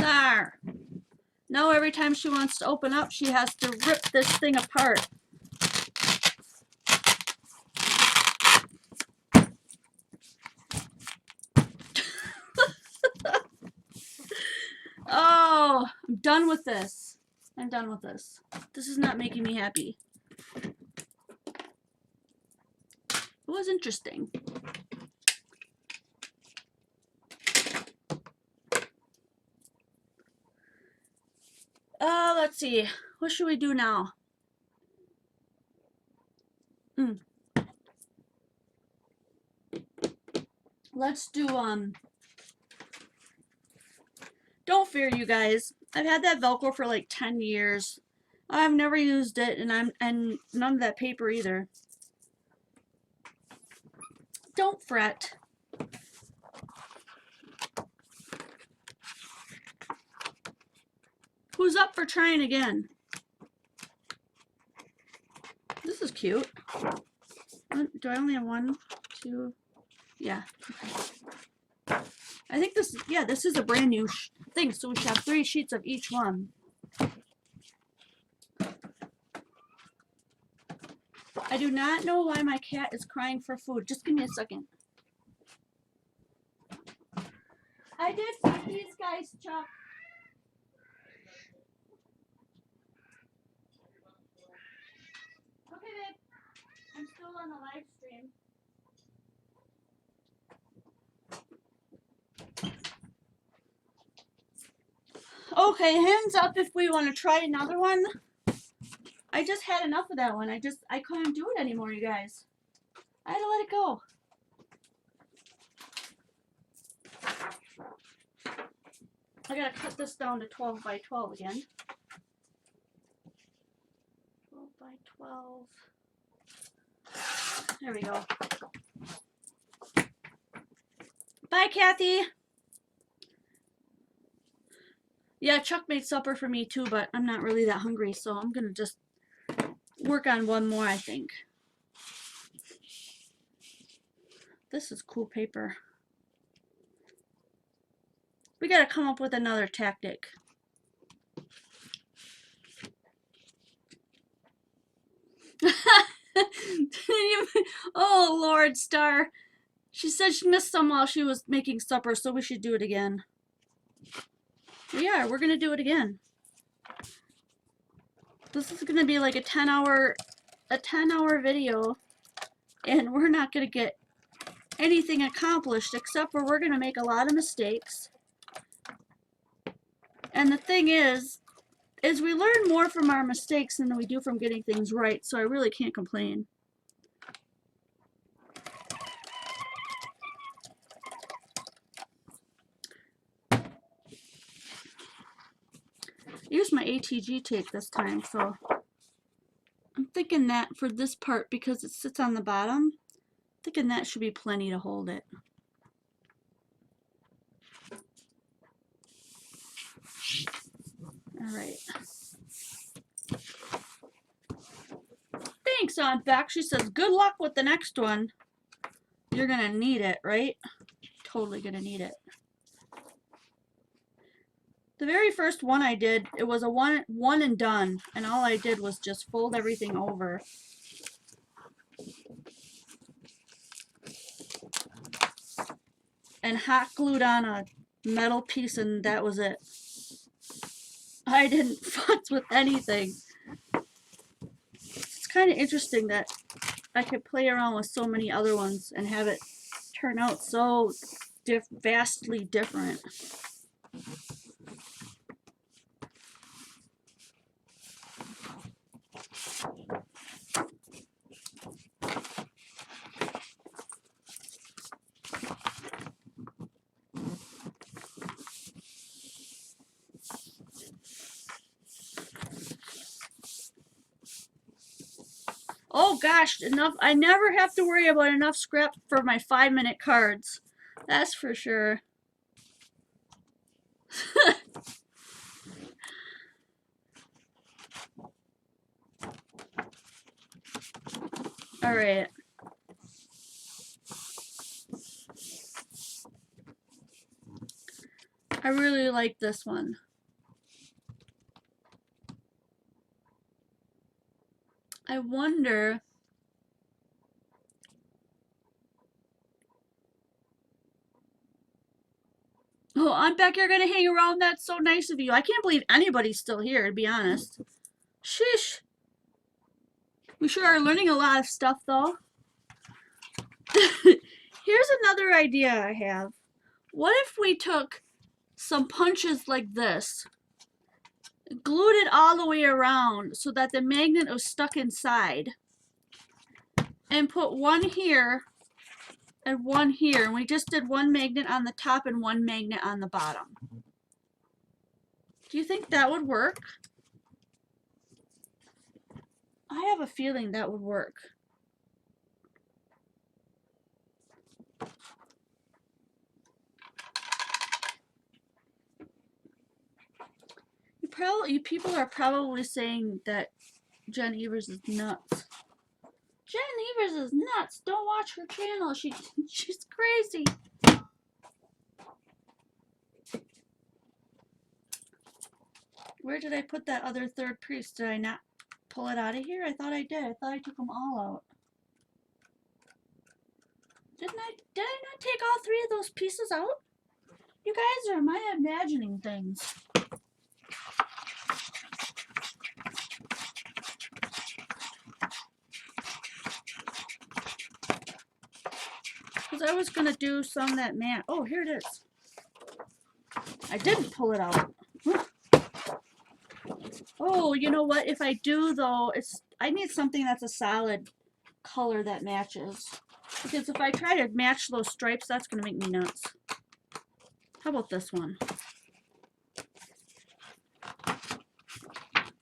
S1: There. Now every time she wants to open up, she has to rip this thing apart. Oh, I'm done with this. I'm done with this. This is not making me happy. It was interesting. Let's see. What should we do now? Let's do, don't fear, you guys. I've had that Velcro for like 10 years. I've never used it, and none of that paper either. Don't fret. Who's up for trying again? This is cute. Do I only have one, two? Yeah. Okay. I think this, yeah, this is a brand new thing, so we should have 3 sheets of each one. I do not know why my cat is crying for food. Just give me a second. I did feed these guys, Chuck. Okay, babe. I'm still on the live stream. Okay, hands up if we want to try another one. I just had enough of that one. I couldn't do it anymore, you guys. I had to let it go. I gotta cut this down to 12 by 12 again. 12 by 12. There we go. Bye, Kathy. Yeah, Chuck made supper for me too, but I'm not really that hungry, so I'm gonna just work on one more, I think. This is cool paper. We gotta come up with another tactic. Oh, Lord, Star. She said she missed some while she was making supper, so we should do it again. Yeah, we're gonna do it again. This is gonna be like a 10-hour video, and we're not gonna get anything accomplished except for we're gonna make a lot of mistakes. And the thing is we learn more from our mistakes than we do from getting things right, so I really can't complain. I used my ATG tape this time, so I'm thinking that for this part, because it sits on the bottom, I'm thinking that should be plenty to hold it. All right. Thanks, Aunt Beck. She says, good luck with the next one. You're gonna need it, right? Totally gonna need it. The very first one I did, it was a one and done, and all I did was just fold everything over. And hot glued on a metal piece, and that was it. I didn't futz with anything. It's kind of interesting that I could play around with so many other ones and have it turn out so vastly different. Oh gosh, enough. I never have to worry about enough scrap for my 5-minute cards. That's for sure. All right. I really like this one. I wonder. Oh, I'm back here gonna hang around. That's so nice of you. I can't believe anybody's still here, to be honest. Sheesh. We sure are learning a lot of stuff, though. Here's another idea I have. What if we took some punches like this, glued it all the way around so that the magnet was stuck inside, and put one here and one here, and we just did one magnet on the top and one magnet on the bottom. Do you think that would work? I have a feeling that would work. You people are probably saying that Jen Evers is nuts. Jen Evers is nuts. Don't watch her channel. She's crazy. Where did I put that other third piece? Did I not pull it out of here? I thought I did. I thought I took them all out. Did I not take all three of those pieces out? You guys, or am I imagining things? Because I was going to do some that match. Oh, here it is. I didn't pull it out. Oh, you know what? If I do, though, I need something that's a solid color that matches. Because if I try to match those stripes, that's going to make me nuts. How about this one?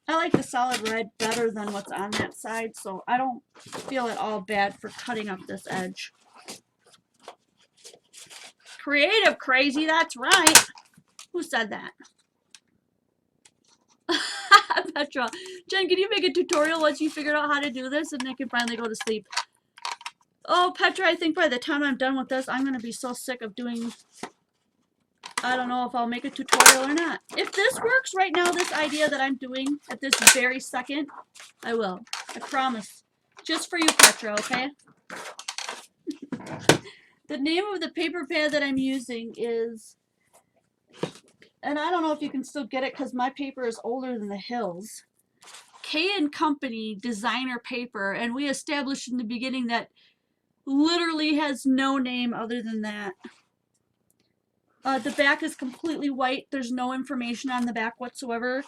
S1: I like the solid red better than what's on that side, so I don't feel at all bad for cutting up this edge. Creative crazy, that's right. Who said that? Petra. Jen, can you make a tutorial once you figured out how to do this and I can finally go to sleep? Oh, Petra, I think by the time I'm done with this, I'm going to be so sick of doing... I don't know if I'll make a tutorial or not. If this works right now, this idea that I'm doing at this very second, I will. I promise. Just for you, Petra, okay? The name of the paper pad that I'm using is... And I don't know if you can still get it because my paper is older than the hills. K & Company designer paper, and we established in the beginning that literally has no name other than that. The back is completely white. There's no information on the back whatsoever.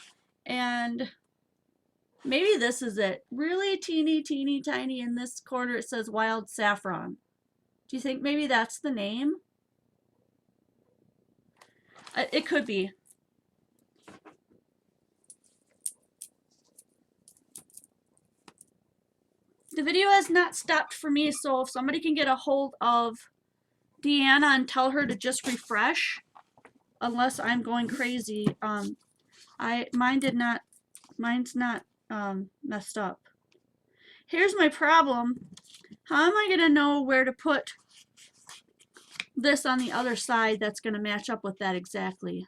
S1: And maybe this is it. Really teeny tiny in this corner it says Wild Saffron. Do you think maybe that's the name? It could be. The video has not stopped for me, so if somebody can get a hold of Deanna and tell her to just refresh, unless I'm going crazy. Mine's not messed up. Here's my problem. How am I gonna know where to put this on the other side that's gonna match up with that exactly?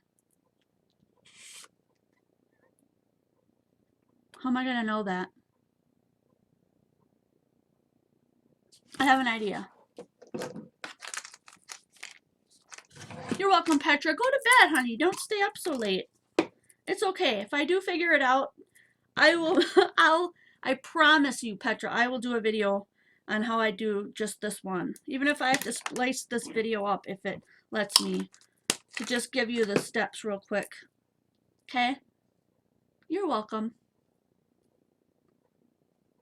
S1: How am I gonna know that? I have an idea. You're welcome, Petra. Go to bed, honey. Don't stay up so late. It's okay. If I do figure it out, I will. I promise you, Petra, I will do a video on how I do just this one. Even if I have to splice this video up, if it lets me, to just give you the steps real quick. Okay? You're welcome.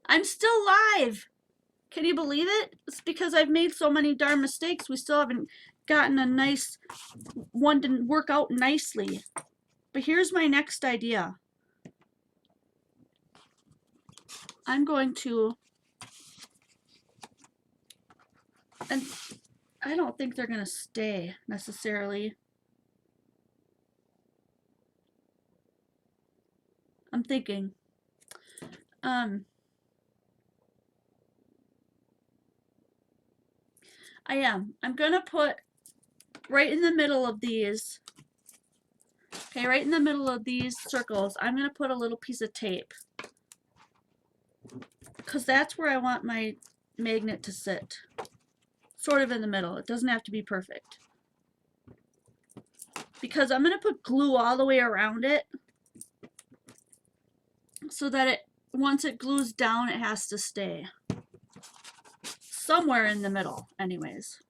S1: I'm still live. Can you believe it? It's because I've made so many darn mistakes. We still haven't gotten a nice one to work out nicely. But here's my next idea. I'm going to, and I don't think they're going to stay necessarily. I'm thinking. I'm going to put right in the middle of these, okay, right in the middle of these circles, I'm going to put a little piece of tape. Because that's where I want my magnet to sit. Sort of in the middle. It doesn't have to be perfect. Because I'm going to put glue all the way around it. So that once it glues down, it has to stay. Somewhere in the middle, anyways.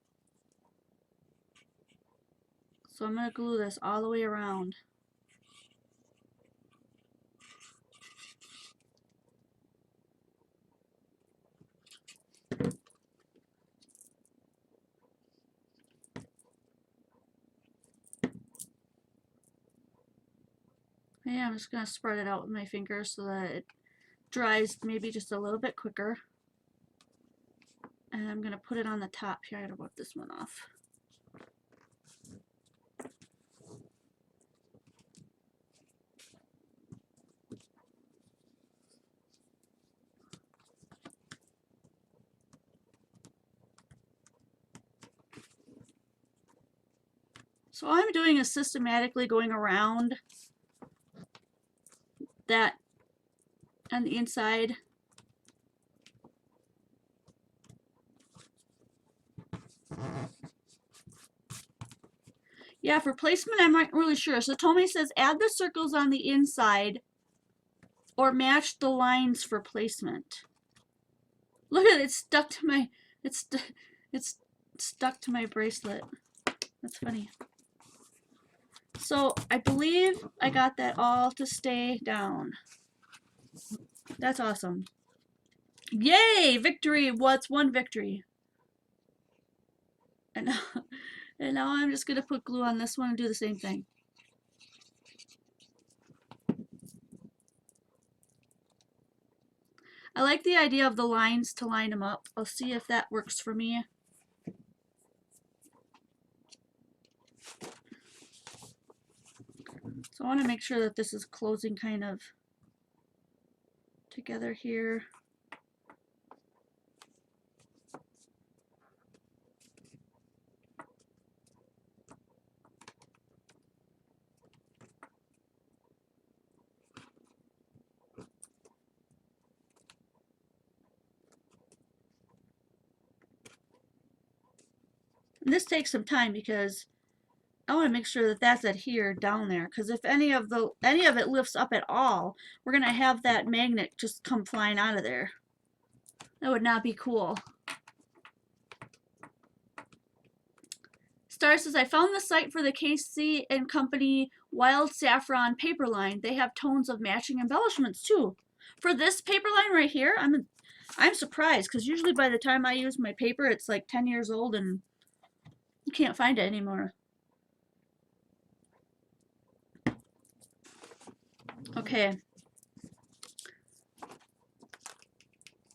S1: So I'm going to glue this all the way around. Yeah, I'm just going to spread it out with my fingers so that it dries maybe just a little bit quicker. And I'm going to put it on the top here. I got to wipe this one off. So all I'm doing is systematically going around that on the inside. Yeah, for placement, I'm not really sure. So Tommy says add the circles on the inside or match the lines for placement. Look at it, it's stuck to my, it's stuck to my bracelet. That's funny. So I believe I got that all to stay down. That's awesome. Yay, victory. What's one victory? And now I'm just gonna put glue on this one and do the same thing. I like the idea of the lines to line them up. I'll see if that works for me. So I want to make sure that this is closing kind of together here. And this takes some time because I want to make sure that that's adhered down there, because if any of it lifts up at all, we're gonna have that magnet just come flying out of there. That would not be cool. Star says, I found the site for the Casey and Company Wild Saffron paper line. They have tones of matching embellishments too. For this paper line right here, I'm surprised, because usually by the time I use my paper, it's like 10 years old and you can't find it anymore. Okay.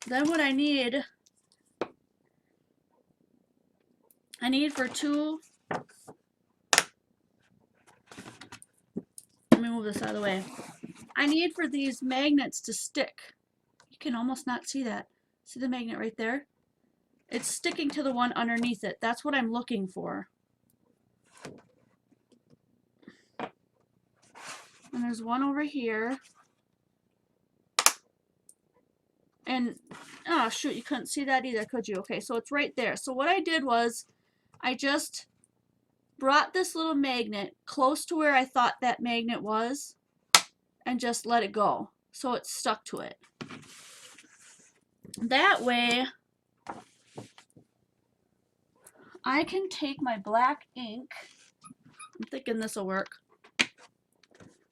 S1: Then what I need for two, let me move this out of the way. I need for these magnets to stick. You can almost not see that. See the magnet right there? It's sticking to the one underneath it. That's what I'm looking for. And there's one over here. And, oh shoot, you couldn't see that either, could you? Okay, so it's right there. So what I did was, I just brought this little magnet close to where I thought that magnet was, and just let it go. So it's stuck to it. That way, I can take my black ink, I'm thinking this will work,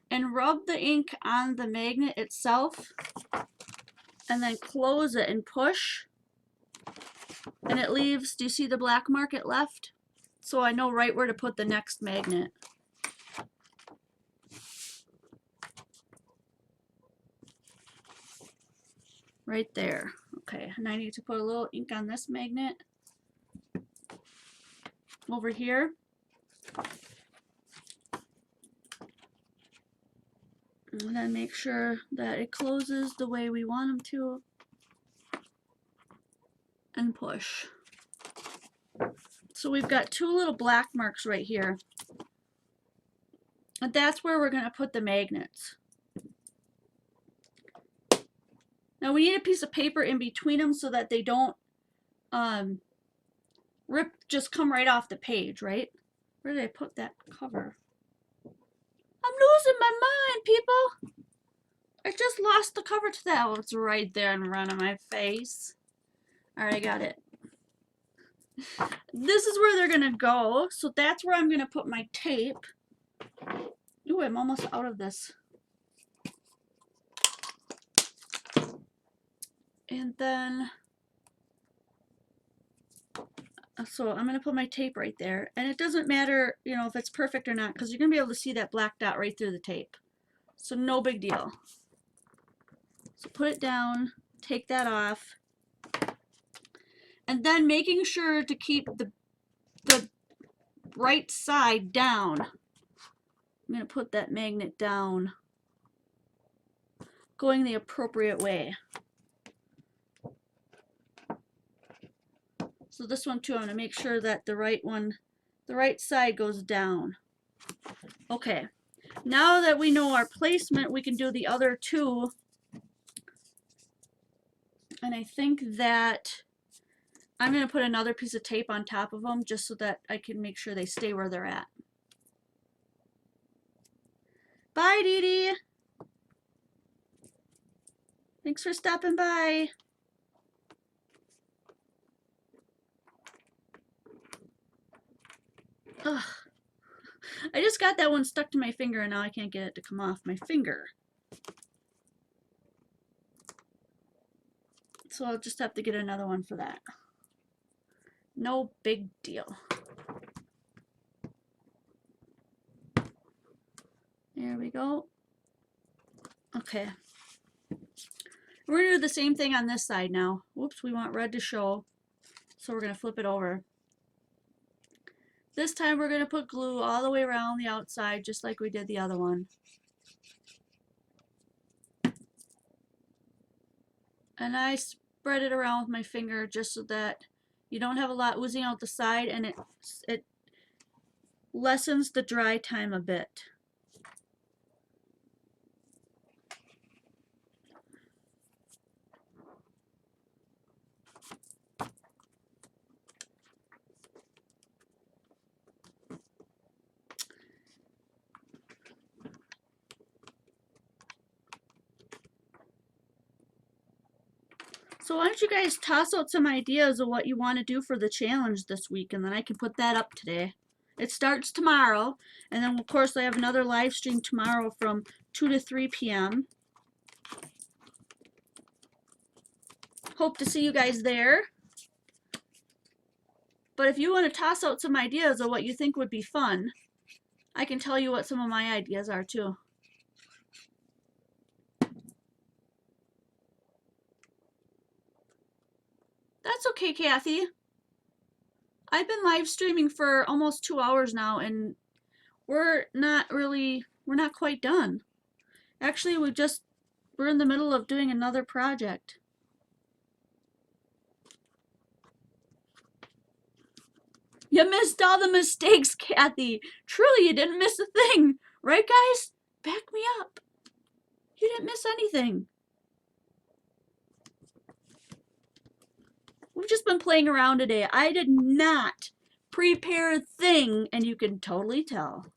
S1: and rub the ink on the magnet itself, and then close it and push, and it leaves, do you see the black mark it left? So I know right where to put the next magnet. Right there. Okay, and I need to put a little ink on this magnet over here. And then make sure that it closes the way we want them to. And push. So we've got two little black marks right here. And that's where we're going to put the magnets. Now we need a piece of paper in between them so that they don't just come right off the page, right? Where did I put that cover? I'm losing my mind, people. I just lost the cover to that. Oh, it's right there in front of my face. All right, I got it. This is where they're gonna go. So that's where I'm gonna put my tape. Ooh, I'm almost out of this. And then, so I'm gonna put my tape right there. And it doesn't matter, you know, if it's perfect or not, because you're gonna be able to see that black dot right through the tape. So no big deal. So put it down, take that off. And then making sure to keep the right side down. I'm going to put that magnet down, going the appropriate way. So this one too, I'm going to make sure that the right side goes down. Okay, now that we know our placement, we can do the other two. And I think that I'm going to put another piece of tape on top of them just so that I can make sure they stay where they're at. Bye, Dee Dee. Thanks for stopping by. Ugh. I just got that one stuck to my finger and now I can't get it to come off my finger. So I'll just have to get another one for that. No big deal. There we go. Okay. We're going to do the same thing on this side now. Whoops, we want red to show. So we're going to flip it over. This time we're going to put glue all the way around the outside just like we did the other one. And I spread it around with my finger just so that you don't have a lot oozing out the side and it lessens the dry time a bit. So why don't you guys toss out some ideas of what you want to do for the challenge this week, and then I can put that up today. It starts tomorrow, and then of course I have another live stream tomorrow from 2 to 3 p.m. Hope to see you guys there. But if you want to toss out some ideas of what you think would be fun, I can tell you what some of my ideas are too. That's okay, Kathy. I've been live streaming for almost 2 hours now, and we're not quite done. Actually, we're in the middle of doing another project. You missed all the mistakes, Kathy. Truly, you didn't miss a thing. Right, guys? Back me up. You didn't miss anything. We've just been playing around today. I did not prepare a thing, and you can totally tell.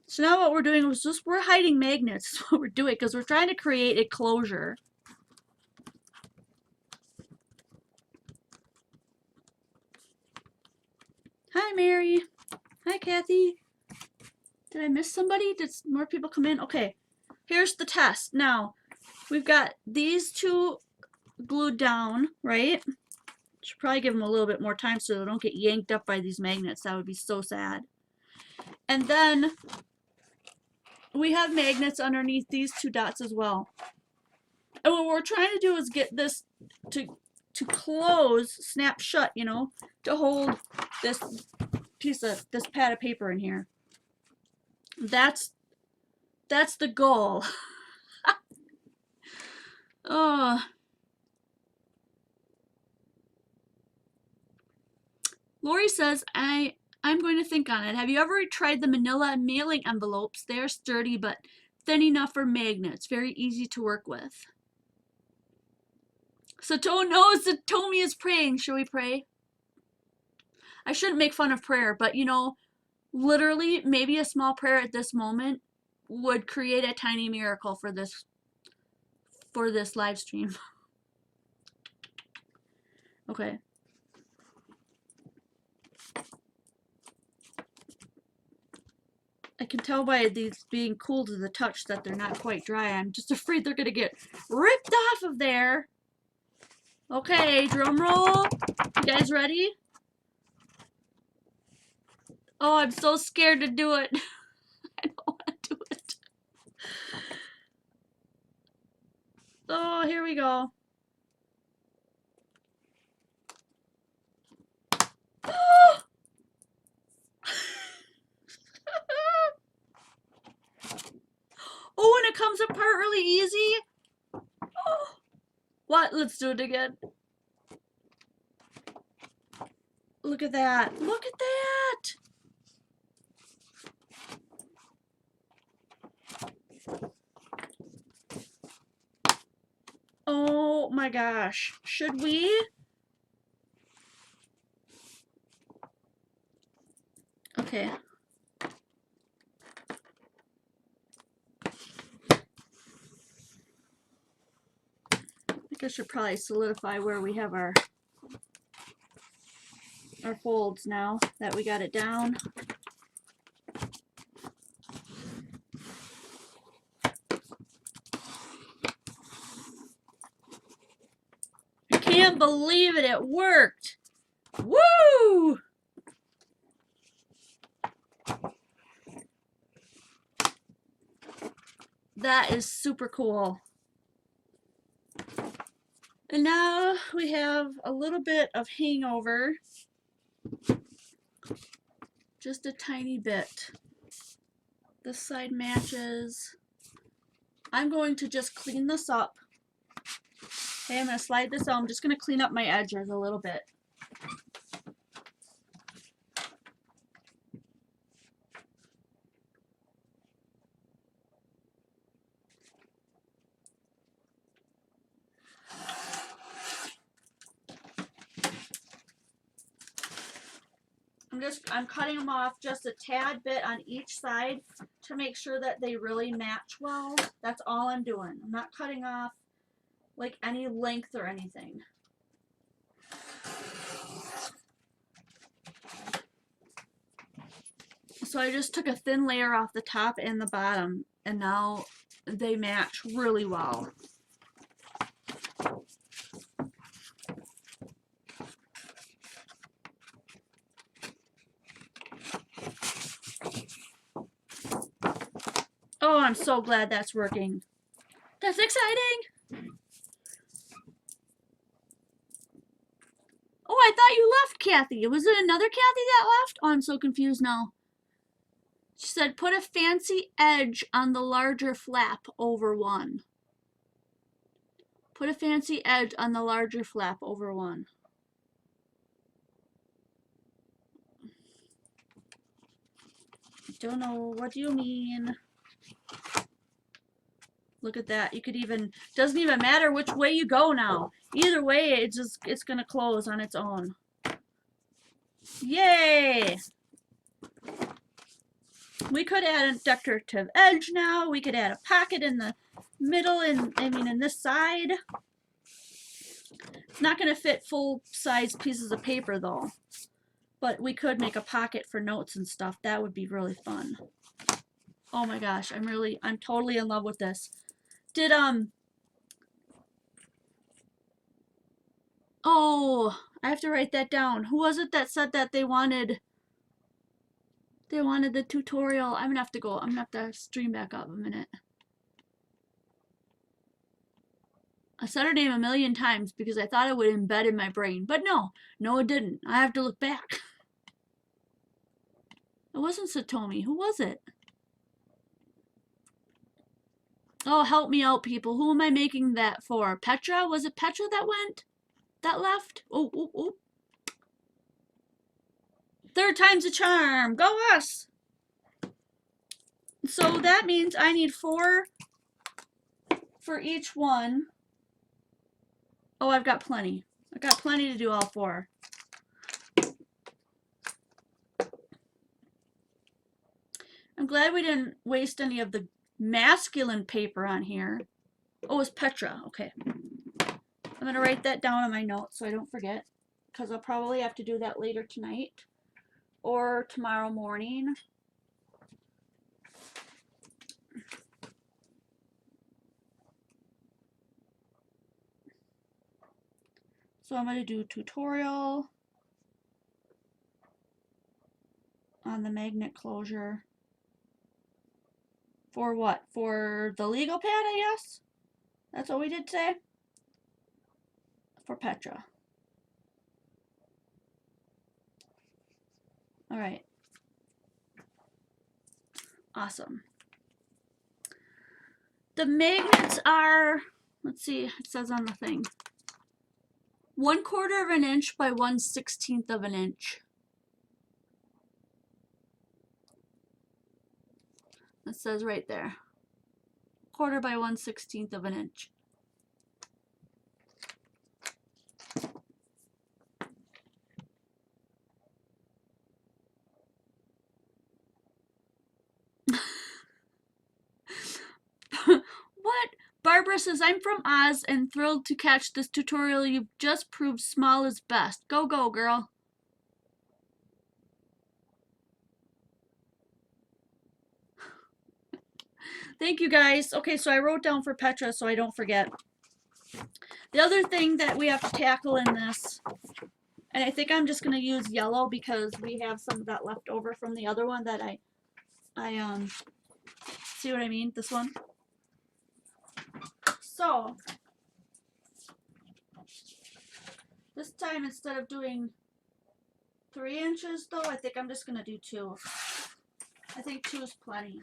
S1: So now what we're doing is we're hiding magnets. That's what we're doing, because we're trying to create a closure. Hi, Mary. Hi, Kathy. Did I miss somebody? Did more people come in? Okay, here's the test. Now, we've got these two glued down, right? Should probably give them a little bit more time so they don't get yanked up by these magnets. That would be so sad. And then we have magnets underneath these two dots as well. And what we're trying to do is get this to close, snap shut, you know, to hold this pad of paper in here. That's the goal. Oh. Lori says, I'm going to think on it. Have you ever tried the manila mailing envelopes? They're sturdy but thin enough for magnets. Very easy to work with. Sato knows that Tomi is praying. Shall we pray? I shouldn't make fun of prayer, but you know, literally maybe a small prayer at this moment would create a tiny miracle for this live stream. Okay. I can tell by these being cool to the touch that they're not quite dry. I'm just afraid they're gonna get ripped off of there. Okay, drum roll. You guys ready? Oh, I'm so scared to do it. I don't want to do it. Oh, here we go. Oh, and it comes apart really easy. Oh. What? Let's do it again. Look at that. Look at that. my gosh. Should we? Okay. I think I should probably solidify where we have our folds now that we got it down. I can't believe it, it worked. Woo! That is super cool. And now we have a little bit of hangover. Just a tiny bit. This side matches. I'm going to just clean this up. Okay, I'm going to slide this out. I'm just going to clean up my edges a little bit. I'm cutting them off just a tad bit on each side to make sure that they really match well. That's all I'm doing. I'm not cutting off like any length or anything. So I just took a thin layer off the top and the bottom, and now they match really well. Oh, I'm so glad that's working. That's exciting. Oh, I thought you left, Kathy. Was it another Kathy that left? Oh, I'm so confused now. She said, put a fancy edge on the larger flap over one. Put a fancy edge on the larger flap over one. Don't know. What do you mean? Look at that. You could even, doesn't even matter which way you go now. Either way, it's going to close on its own. Yay! We could add a decorative edge now. We could add a pocket in the middle and in this side. It's not going to fit full-size pieces of paper though. But we could make a pocket for notes and stuff. That would be really fun. Oh my gosh, I'm totally in love with this. Oh, I have to write that down. Who was it that said that they wanted the tutorial? I'm gonna have to stream back up a minute. I said her name a million times because I thought it would embed in my brain, but no it didn't. I have to look back. It wasn't Satomi. Who was it? Oh, help me out, people. Who am I making that for? Petra? Was it Petra that left? Oh. Third time's a charm. Go us! So that means I need 4 for each one. Oh, I've got plenty. I've got plenty to do all 4. I'm glad we didn't waste any of the masculine paper on here. Oh, it's Petra. Okay. I'm going to write that down on my notes so I don't forget, because I'll probably have to do that later tonight or tomorrow morning. So I'm going to do a tutorial on the magnet closure. For what? For the legal pad, I guess? That's what we did today? For Petra. All right. Awesome. The magnets are, let's see, it says on the thing, 1/4 of an inch by 1/16 of an inch. It says right there. 1/4 by 1/16 of an inch. Sara says, I'm from Oz and thrilled to catch this tutorial. You've just proved small is best. Go, go, girl. Thank you, guys. Okay, so I wrote down for Petra so I don't forget. The other thing that we have to tackle in this, and I think I'm just going to use yellow because we have some of that left over from the other one that I see what I mean? This one. So, this time instead of doing 3 inches though, I think I'm just going to do 2. I think 2 is plenty.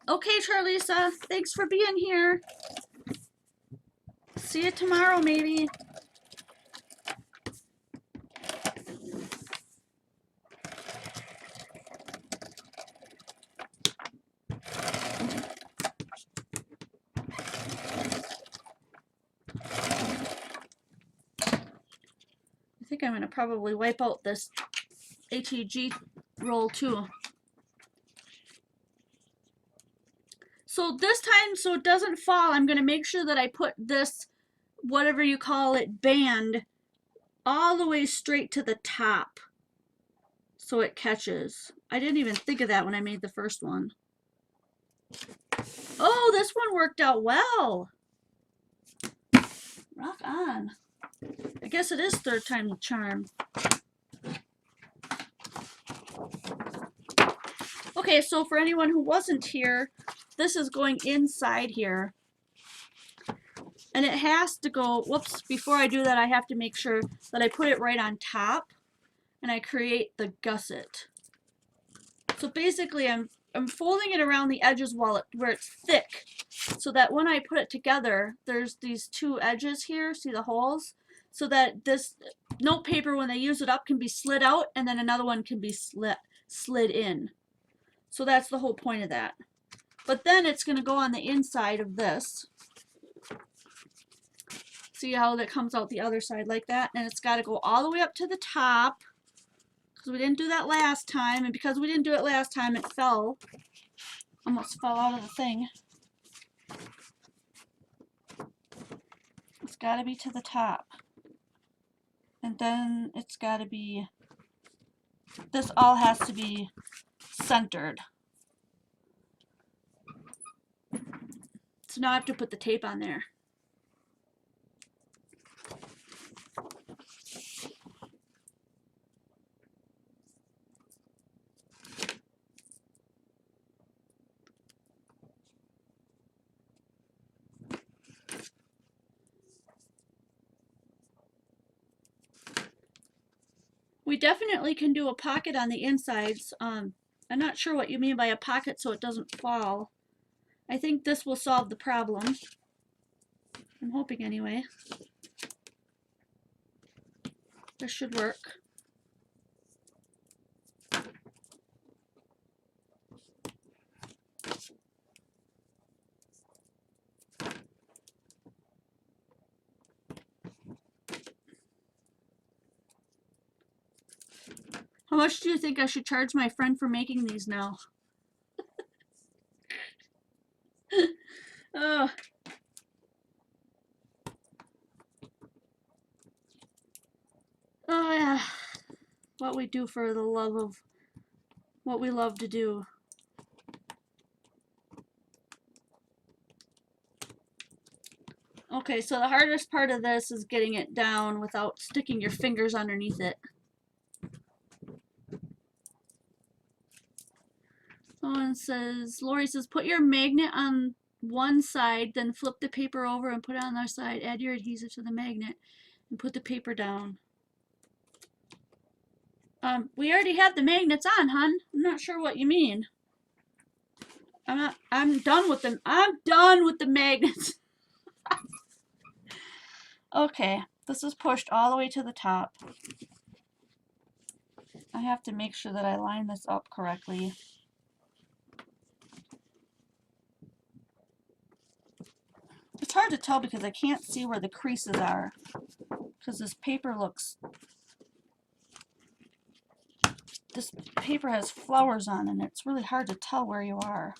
S1: Okay, Charlisa, thanks for being here. See you tomorrow, maybe. I think I'm going to probably wipe out this HEG roll too. So this time, so it doesn't fall, I'm going to make sure that I put this, whatever you call it, band all the way straight to the top so it catches. I didn't even think of that when I made the first one. Oh, this one worked out well. Rock on. I guess it is 3rd time the charm. Okay, so for anyone who wasn't here, this is going inside here. And it has to go, whoops, before I do that, I have to make sure that I put it right on top and I create the gusset. So basically I'm folding it around the edges where it's thick so that when I put it together, there's these 2 edges here, see the holes? So that this note paper, when they use it up, can be slid out and then another one can be slid in. So that's the whole point of that. But then it's going to go on the inside of this. See how that comes out the other side like that? And it's got to go all the way up to the top. Because we didn't do that last time. And because we didn't do it last time, it fell. Almost fell out of the thing. It's got to be to the top. And then it's got to be, this all has to be centered. So now I have to put the tape on there. We definitely can do a pocket on the insides. I'm not sure what you mean by a pocket so it doesn't fall. I think this will solve the problem. I'm hoping anyway. This should work. How much do you think I should charge my friend for making these now? Oh. Oh yeah. What we do for the love of what we love to do. Okay, so the hardest part of this is getting it down without sticking your fingers underneath it. Someone says, Lori says, put your magnet on one side, then flip the paper over and put it on the other side. Add your adhesive to the magnet and put the paper down. We already have the magnets on, hon. I'm not sure what you mean. I'm done with them. I'm done with the magnets. Okay, this is pushed all the way to the top. I have to make sure that I line this up correctly. It's hard to tell because I can't see where the creases are, because this paper has flowers on, and it's really hard to tell where you are.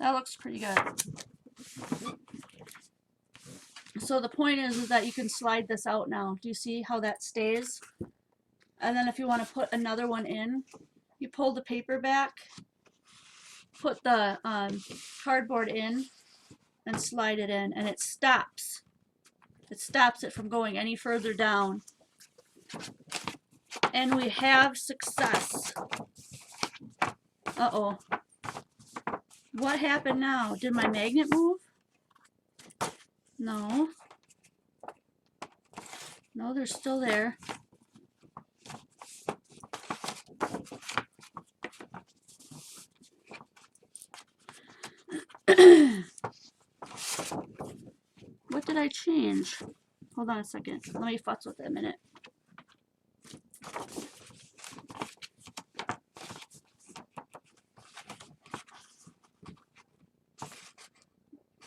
S1: That looks pretty good. So the point is that you can slide this out now. Do you see how that stays? And then if you want to put another one in, you pull the paper back, put the cardboard in, and slide it in, and it stops. It stops it from going any further down. And we have success. Uh-oh. What happened now? Did my magnet move? No. No, they're still there. What did I change? Hold on a second. Let me futz with it a minute.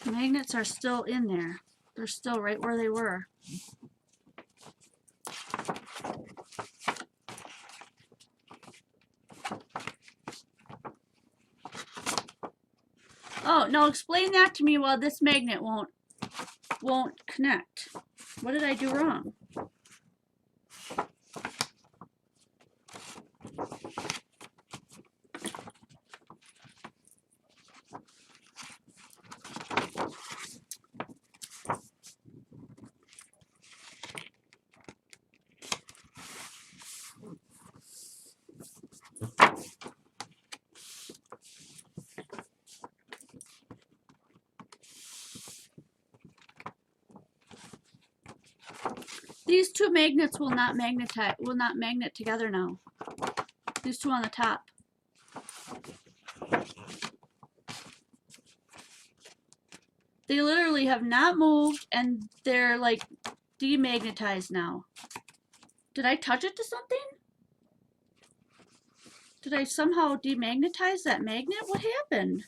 S1: The magnets are still in there. They're still right where they were. Oh, no, explain that to me while this magnet won't connect. What did I do wrong? These two magnets will not magnet together now. These two on the top. They literally have not moved, and they're like demagnetized now. Did I touch it to something? Did I somehow demagnetize that magnet? What happened?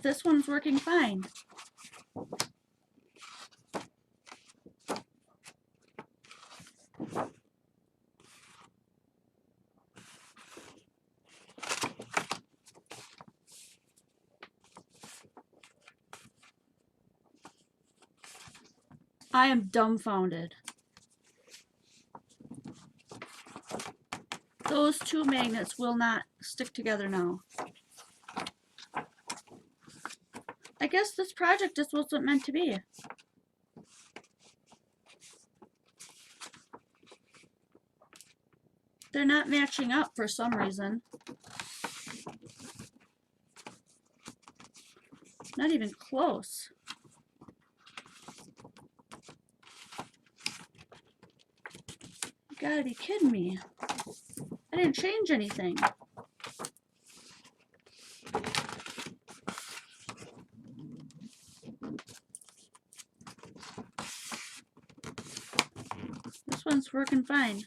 S1: This one's working fine. I am dumbfounded. Those two magnets will not stick together now. I guess this project just wasn't meant to be. They're not matching up for some reason. Not even close. You gotta be kidding me. I didn't change anything. This one's working fine.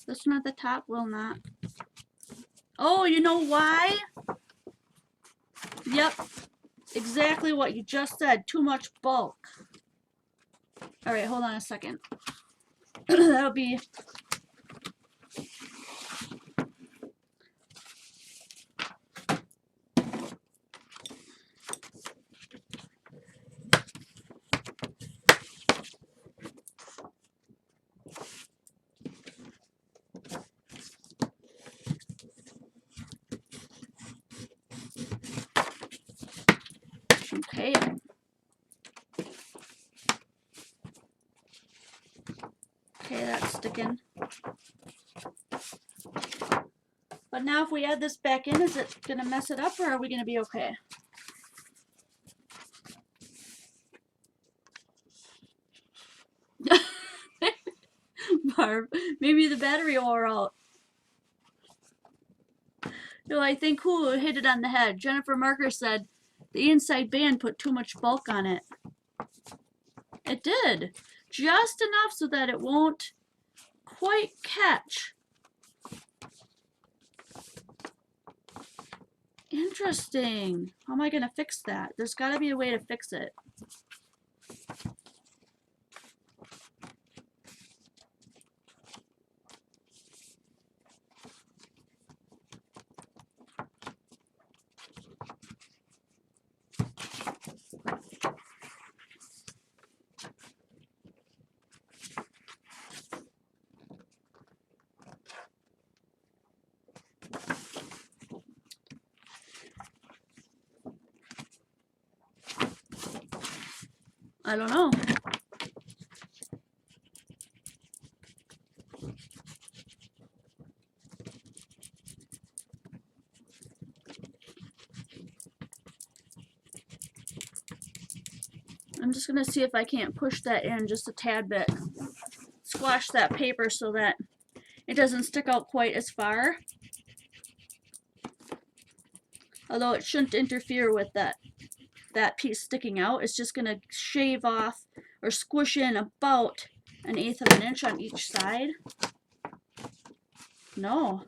S1: This one at the top will not. Oh, you know why? Yep. Exactly what you just said. Too much bulk. Alright, hold on a second. That'll be... Okay. Okay, that's sticking. But now if we add this back in, is it going to mess it up, or are we going to be okay? Barb, maybe the battery wore out. No, I think who hit it on the head. Jennifer Marker said the inside band put too much bulk on it. It did. just enough so that it won't quite catch. Interesting. How am I going to fix that? There's got to be a way to fix it. I don't know. I'm just going to see if I can't push that in just a tad bit. Squash that paper so that it doesn't stick out quite as far. Although it shouldn't interfere with that piece sticking out. It's just going to shave off or squish in about 1/8 of an inch on each side. No.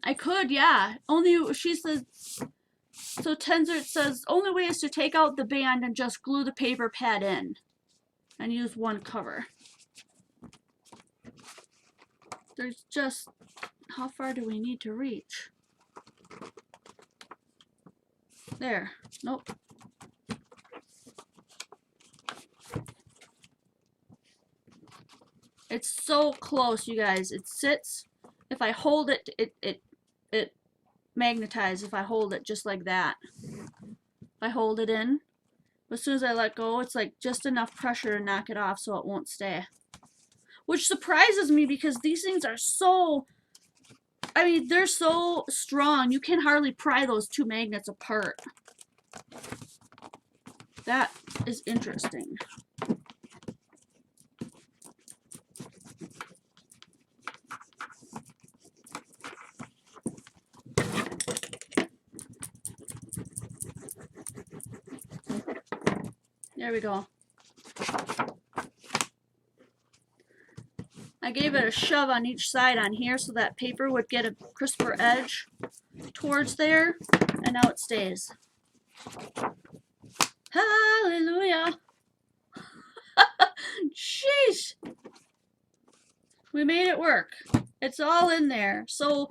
S1: I could, yeah. Only, she says, so Tenzert says, only way is to take out the band and just glue the paper pad in and use one cover. There's just, how far do we need to reach? There. Nope. It's so close, you guys. It sits. If I hold it, it magnetizes if I hold it just like that. If I hold it in, as soon as I let go, it's like just enough pressure to knock it off so it won't stay. Which surprises me because these things are so, I mean, they're so strong. You can hardly pry those two magnets apart. That is interesting. There we go. I gave it a shove on each side on here so that paper would get a crisper edge towards there, and now it stays. Hallelujah. Sheesh. We made it work. It's all in there. So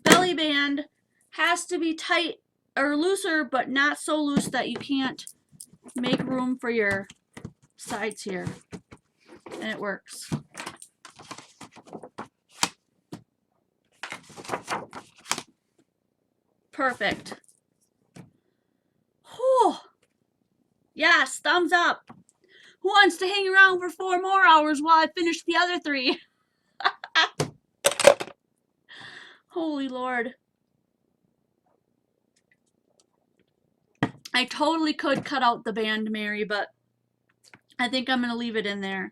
S1: belly band has to be tight or looser, but not so loose that you can't make room for your sides here. And it works. Perfect. Whew. Yes, thumbs up. Who wants to hang around for 4 more hours while I finish the other 3? Holy Lord. I totally could cut out the band, Mary, but I think I'm going to leave it in there.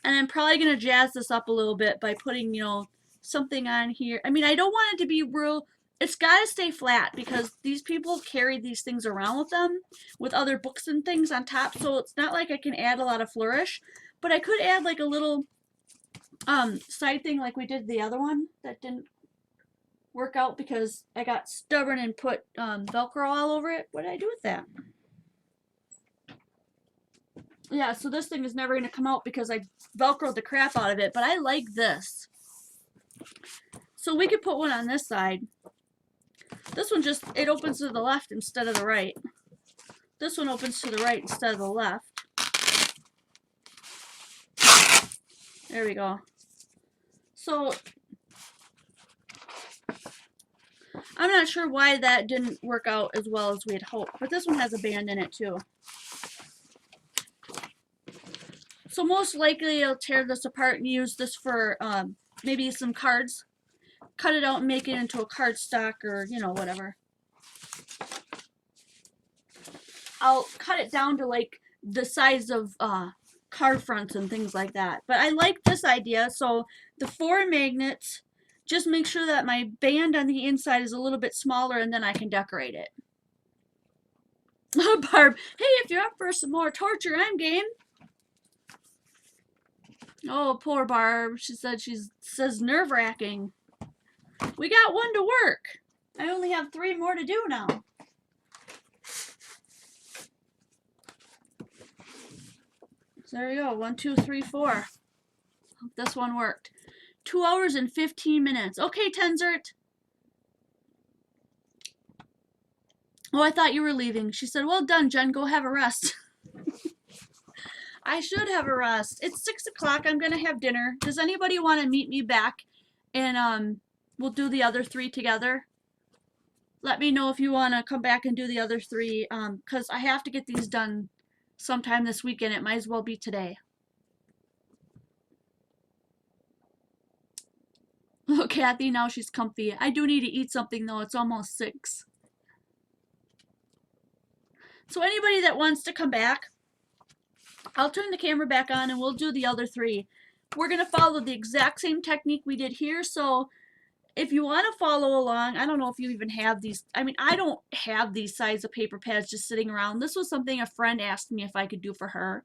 S1: And I'm probably going to jazz this up a little bit by putting, you know, something on here. I mean, I don't want it to be real. It's got to stay flat because these people carry these things around with them with other books and things on top. So it's not like I can add a lot of flourish. But I could add like a little side thing like we did the other one that didn't work out because I got stubborn and put Velcro all over it. What did I do with that? Yeah, so this thing is never going to come out because I Velcroed the crap out of it. But I like this. So we could put one on this side. This one just, it opens to the left instead of the right. This one opens to the right instead of the left. There we go. So, I'm not sure why that didn't work out as well as we had hoped. But this one has a band in it too. So most likely I'll tear this apart and use this for maybe some cards. Cut it out and make it into a cardstock or, you know, whatever. I'll cut it down to like the size of card fronts and things like that. But I like this idea. So the 4 magnets, just make sure that my band on the inside is a little bit smaller and then I can decorate it. Barb, hey, if you're up for some more torture, I'm game. Oh, poor Barb. She says nerve-wracking. We got 1 to work. I only have 3 more to do now. So there you go. 1, 2, 3, 4. Hope this one worked. 2 hours and 15 minutes. Okay, Tenzert. Oh, I thought you were leaving. She said, well done, Jen. Go have a rest. I should have a rest. It's 6 o'clock. I'm going to have dinner. Does anybody want to meet me back and we'll do the other 3 together? Let me know if you want to come back and do the other 3 because I have to get these done sometime this weekend. It might as well be today. Oh, Kathy, now she's comfy. I do need to eat something though. It's almost 6. So anybody that wants to come back, I'll turn the camera back on and we'll do the other 3. We're going to follow the exact same technique we did here. So if you want to follow along, I don't know if you even have these. I mean, I don't have these size of paper pads just sitting around. This was something a friend asked me if I could do for her.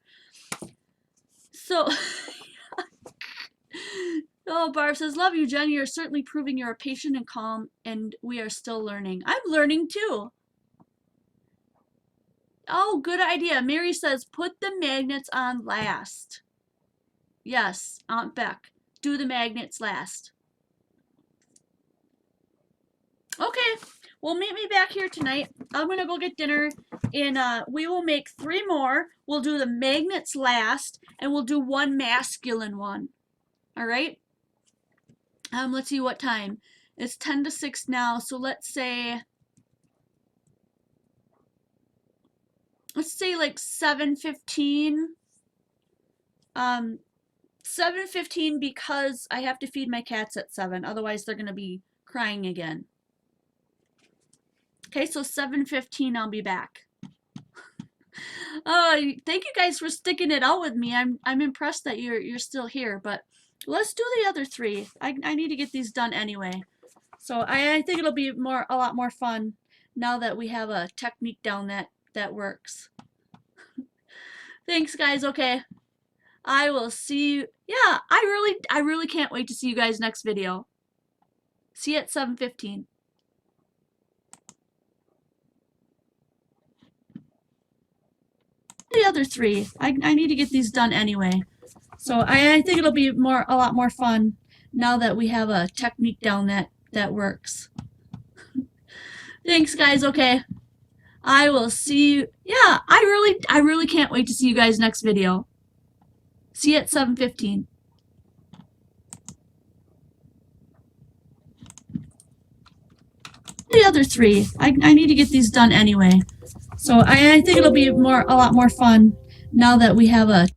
S1: So, oh, Barb says, love you, Jen. You're certainly proving you're patient and calm, and we are still learning. I'm learning too. Oh, good idea. Mary says, put the magnets on last. Yes, Aunt Beck. Do the magnets last. Okay, well, meet me back here tonight. I'm going to go get dinner, and we will make 3 more. We'll do the magnets last, and we'll do 1 masculine one. All right? Let's see what time. It's 10 to 6 now, so let's say like 7:15. 7:15 because I have to feed my cats at 7. Otherwise, they're going to be crying again. Okay, so 7:15 I'll be back. Oh, thank you guys for sticking it out with me. I'm impressed that you're still here, but let's do the other 3. I need to get these done anyway. So I think it'll be a lot more fun now that we have a technique down that works. Thanks, guys. Okay. I will see you. Yeah, I really can't wait to see you guys next video. See you at 7:15. The other 3. I need to get these done anyway. So I think it'll be a lot more fun now that we have a technique down that works. Thanks, guys. Okay. I will see you. Yeah, I really can't wait to see you guys next video. See you at 7:15. The other 3. I need to get these done anyway. So I think it'll be a lot more fun now that we have a